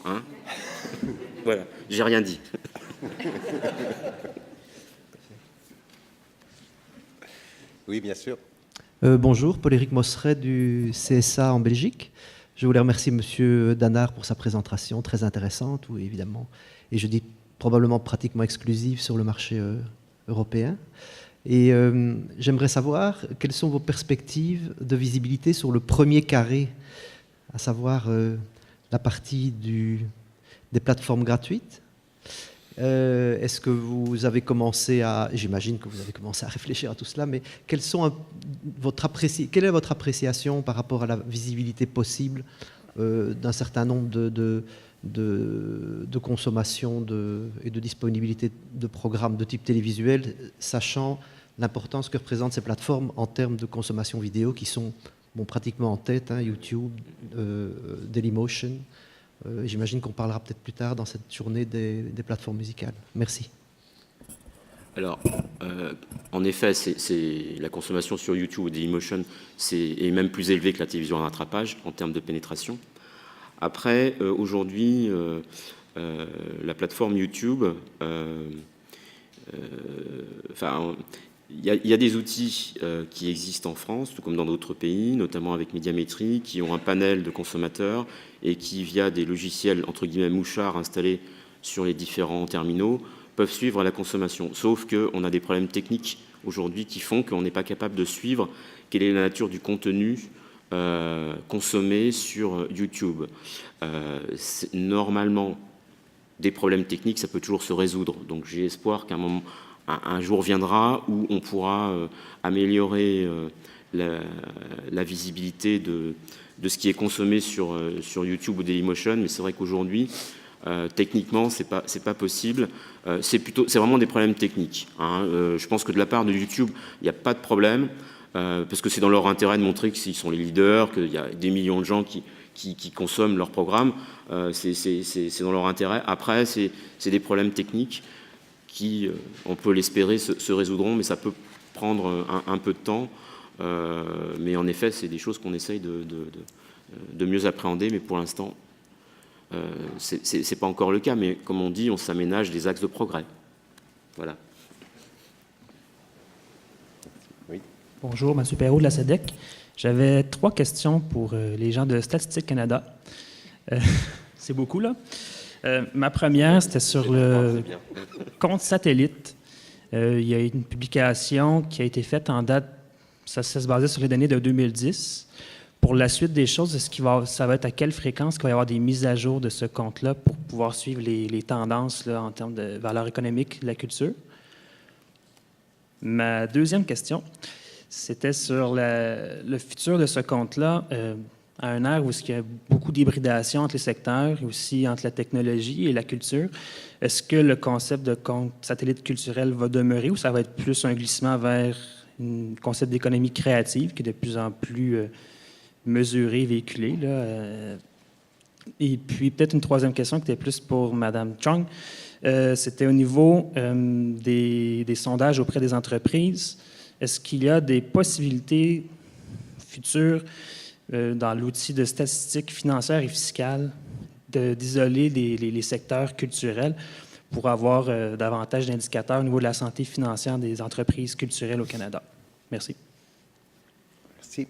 Voilà, j'ai rien dit. Oui, bien sûr. Bonjour, Paul-Éric Mosseret du CSA en Belgique. Je voulais remercier M. Danard pour sa présentation très intéressante, où évidemment, et je dis probablement pratiquement exclusive sur le marché européen. Et j'aimerais savoir quelles sont vos perspectives de visibilité sur le premier carré, à savoir la partie des plateformes gratuites. Est-ce que vous avez commencé j'imagine que vous avez commencé à réfléchir à tout cela, mais quelle est votre appréciation par rapport à la visibilité possible d'un certain nombre de consommation et de disponibilité de programmes de type télévisuel, sachant l'importance que représentent ces plateformes en termes de consommation vidéo qui sont pratiquement en tête, YouTube, Dailymotion. J'imagine qu'on parlera peut-être plus tard dans cette journée des plateformes musicales. Merci. Alors, en effet, la consommation sur YouTube ou Dailymotion est même plus élevée que la télévision en rattrapage en termes de pénétration. Après, aujourd'hui, la plateforme YouTube, il y a des outils qui existent en France, tout comme dans d'autres pays, notamment avec Médiamétrie, qui ont un panel de consommateurs et qui, via des logiciels entre guillemets mouchards installés sur les différents terminaux, peuvent suivre la consommation. Sauf qu'on a des problèmes techniques aujourd'hui qui font qu'on n'est pas capable de suivre quelle est la nature du contenu consommé sur YouTube. Normalement, des problèmes techniques, ça peut toujours se résoudre. Donc j'ai espoir qu'à un jour viendra où on pourra améliorer la visibilité de ce qui est consommé sur YouTube ou Dailymotion, mais c'est vrai qu'aujourd'hui, techniquement, c'est pas possible. C'est vraiment des problèmes techniques. Hein. Je pense que de la part de YouTube, il n'y a pas de problème, parce que c'est dans leur intérêt de montrer qu'ils sont les leaders, qu'il y a des millions de gens qui consomment leurs programmes. C'est dans leur intérêt. Après, c'est des problèmes techniques qui, on peut l'espérer, se résoudront, mais ça peut prendre un peu de temps. Mais en effet, c'est des choses qu'on essaye de mieux appréhender, mais pour l'instant, c'est pas encore le cas. Mais comme on dit, on s'aménage des axes de progrès. Voilà. Oui. Bonjour, M. Perrault de la SEDEC. J'avais 3 questions pour les gens de Statistique Canada. C'est beaucoup, là. Ma première, c'était sur le compte satellite. Il y a une publication qui a été faite en date, ça se basait sur les données de 2010. Pour la suite des choses, ça va être à quelle fréquence qu'il va y avoir des mises à jour de ce compte-là pour pouvoir suivre les tendances là, en termes de valeur économique de la culture? Ma deuxième question, c'était sur le futur de ce compte-là, à un ère où il y a beaucoup d'hybridation entre les secteurs et aussi entre la technologie et la culture. Est-ce que le concept de compte satellite culturel va demeurer ou ça va être plus un glissement vers un concept d'économie créative qui est de plus en plus mesuré, véhiculé, là? Et puis peut-être une troisième question qui était plus pour Mme Chung. C'était au niveau des sondages auprès des entreprises. Est-ce qu'il y a des possibilités futures dans l'outil de statistique financière et fiscale d'isoler les secteurs culturels pour avoir davantage d'indicateurs au niveau de la santé financière des entreprises culturelles au Canada? Merci. Merci.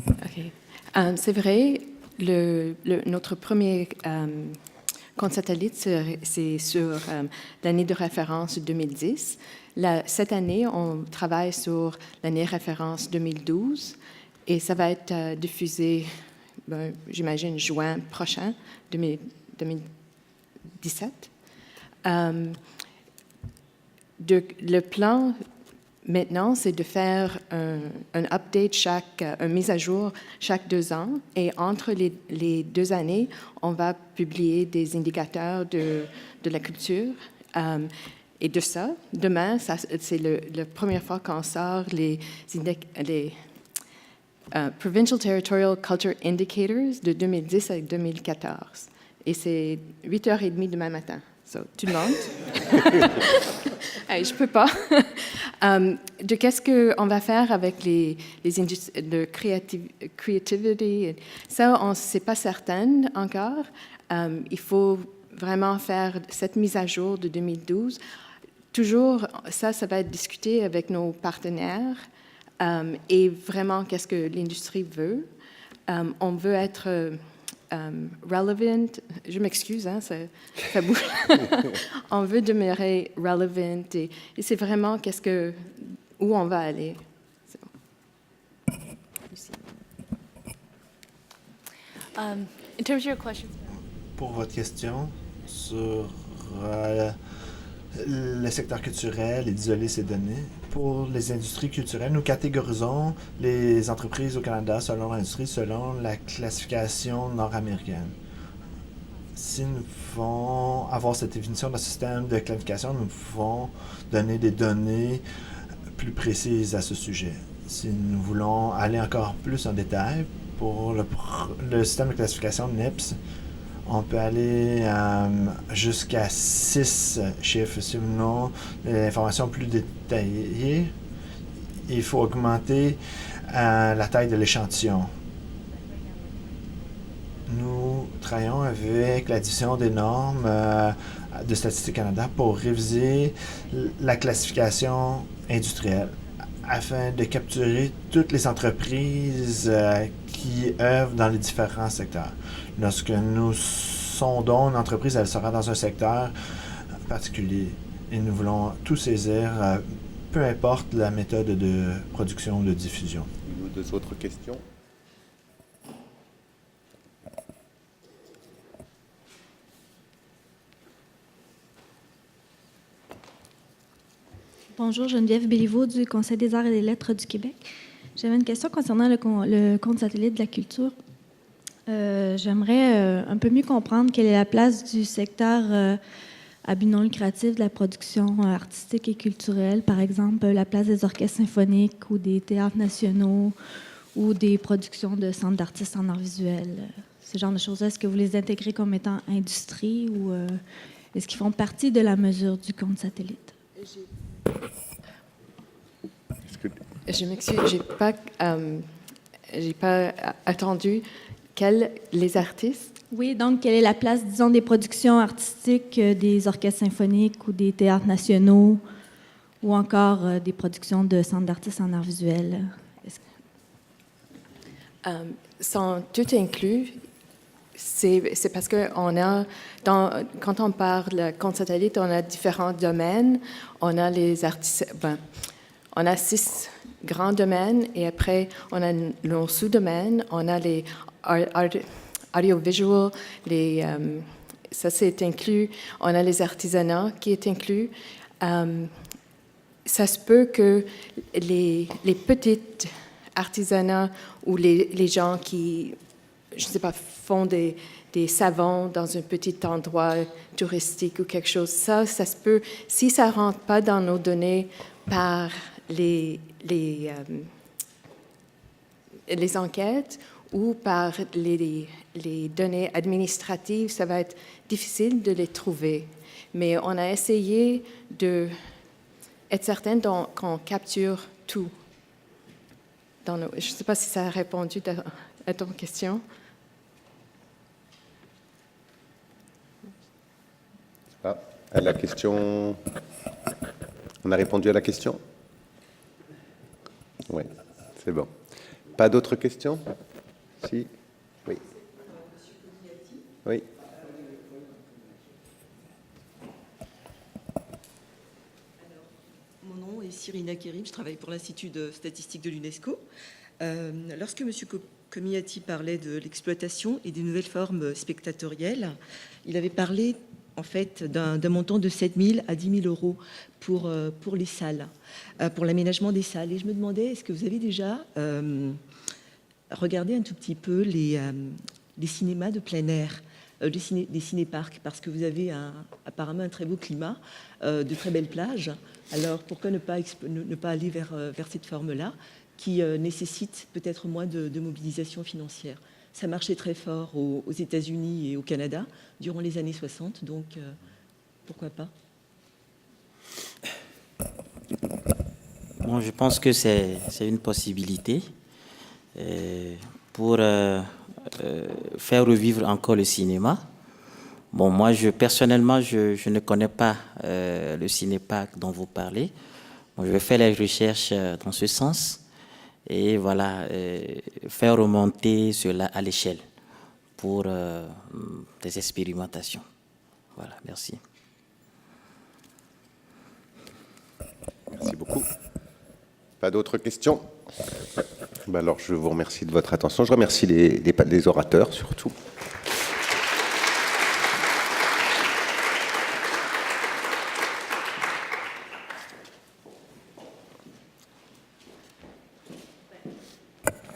OK. C'est vrai, notre premier compte satellite, c'est sur l'année de référence 2010. Cette année, on travaille sur l'année référence 2012 et ça va être diffusé, j'imagine, juin prochain, 2017. Le plan maintenant, c'est de faire un update, une mise à jour chaque 2 ans. Et entre les 2 années, on va publier des indicateurs de la culture. Et de ça, demain, c'est la première fois qu'on sort les Provincial Territorial Culture Indicators de 2010 à 2014. Et c'est 8h30 demain matin. So, tout le monde? Hey, je ne peux pas. De qu'est-ce qu'on va faire avec les industries de creativity? Ça, on ne sait pas certain encore. Il faut vraiment faire cette mise à jour de 2012. Toujours, ça va être discuté avec nos partenaires et vraiment qu'est-ce que l'industrie veut. On veut être relevant. Je m'excuse, hein, ça bouge. On veut demeurer relevant et c'est vraiment où on va aller. In terms of your question. Pour votre question sur le secteur culturel et d'isoler ces données, pour les industries culturelles, nous catégorisons les entreprises au Canada selon l'industrie, selon la classification nord-américaine. Si nous pouvons avoir cette définition d'un système de classification, nous pouvons donner des données plus précises à ce sujet. Si nous voulons aller encore plus en détail pour le système de classification NIPS, on peut aller jusqu'à 6 chiffres. Si nous voulons des informations plus détaillées, il faut augmenter la taille de l'échantillon. Nous travaillons avec la division des normes de Statistique Canada pour réviser la classification industrielle afin de capturer toutes les entreprises qui œuvrent dans les différents secteurs. Lorsque nous sondons une entreprise, elle sera dans un secteur particulier et nous voulons tout saisir, peu importe la méthode de production ou de diffusion. Une ou deux autres questions? Bonjour, Geneviève Béliveau du Conseil des arts et des lettres du Québec. J'avais une question concernant le compte satellite de la culture. J'aimerais un peu mieux comprendre quelle est la place du secteur à but non lucratif de la production artistique et culturelle, par exemple la place des orchestres symphoniques ou des théâtres nationaux ou des productions de centres d'artistes en arts visuels. Ce genre de choses, est-ce que vous les intégrez comme étant industrie ou est-ce qu'ils font partie de la mesure du compte satellite? Je m'excuse, j'ai pas attendu. Les artistes? Oui, donc quelle est la place, disons, des productions artistiques des orchestres symphoniques ou des théâtres nationaux ou encore des productions de centres d'artistes en arts visuels? Sont tout inclus. C'est parce que quand on parle de compte satellite, on a différents domaines. On a les artistes. On a 6 grands domaines et après on a nos sous-domaines. On a les audiovisual, ça c'est inclus. On a les artisanats qui est inclus. Ça se peut que les petites artisanats ou les gens qui, je ne sais pas, font des savons dans un petit endroit touristique ou quelque chose, ça se peut. Si ça ne rentre pas dans nos données par les enquêtes ou par les données administratives, ça va être difficile de les trouver. Mais on a essayé d'être certain qu'on capture tout. Je ne sais pas si ça a répondu à ton question. À la question... On a répondu à la question? Oui, c'est bon. Pas d'autres questions? Si? Oui. Oui. Mon nom est Cyrina Kérim, je travaille pour l'Institut de statistique de l'UNESCO. Lorsque M. Comiati parlait de l'exploitation et des nouvelles formes spectatorielles, il avait parlé en fait d'un montant de 7 000 à 10 000 euros pour les salles, pour l'aménagement des salles. Et je me demandais, est-ce que vous avez déjà regardé un tout petit peu les cinémas de plein air, des cinéparcs, parce que vous avez apparemment un très beau climat, de très belles plages. Alors pourquoi ne pas aller vers cette forme-là qui nécessite peut-être moins de mobilisation financière? Ça marchait très fort aux États-Unis et au Canada durant les années 60, donc pourquoi pas? Bon, je pense que c'est une possibilité pour faire revivre encore le cinéma. Bon, moi, personnellement, je ne connais pas le cinéparc dont vous parlez. Bon, je vais faire les recherches dans ce sens. Et voilà, faire remonter cela à l'échelle pour des expérimentations. Voilà, merci. Merci beaucoup. Pas d'autres questions? Alors, je vous remercie de votre attention. Je remercie les orateurs, surtout.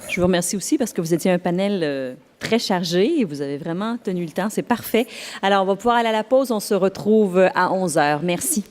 Je vous remercie aussi parce que vous étiez un panel très chargé et vous avez vraiment tenu le temps. C'est parfait. Alors, on va pouvoir aller à la pause. On se retrouve à 11h. Merci.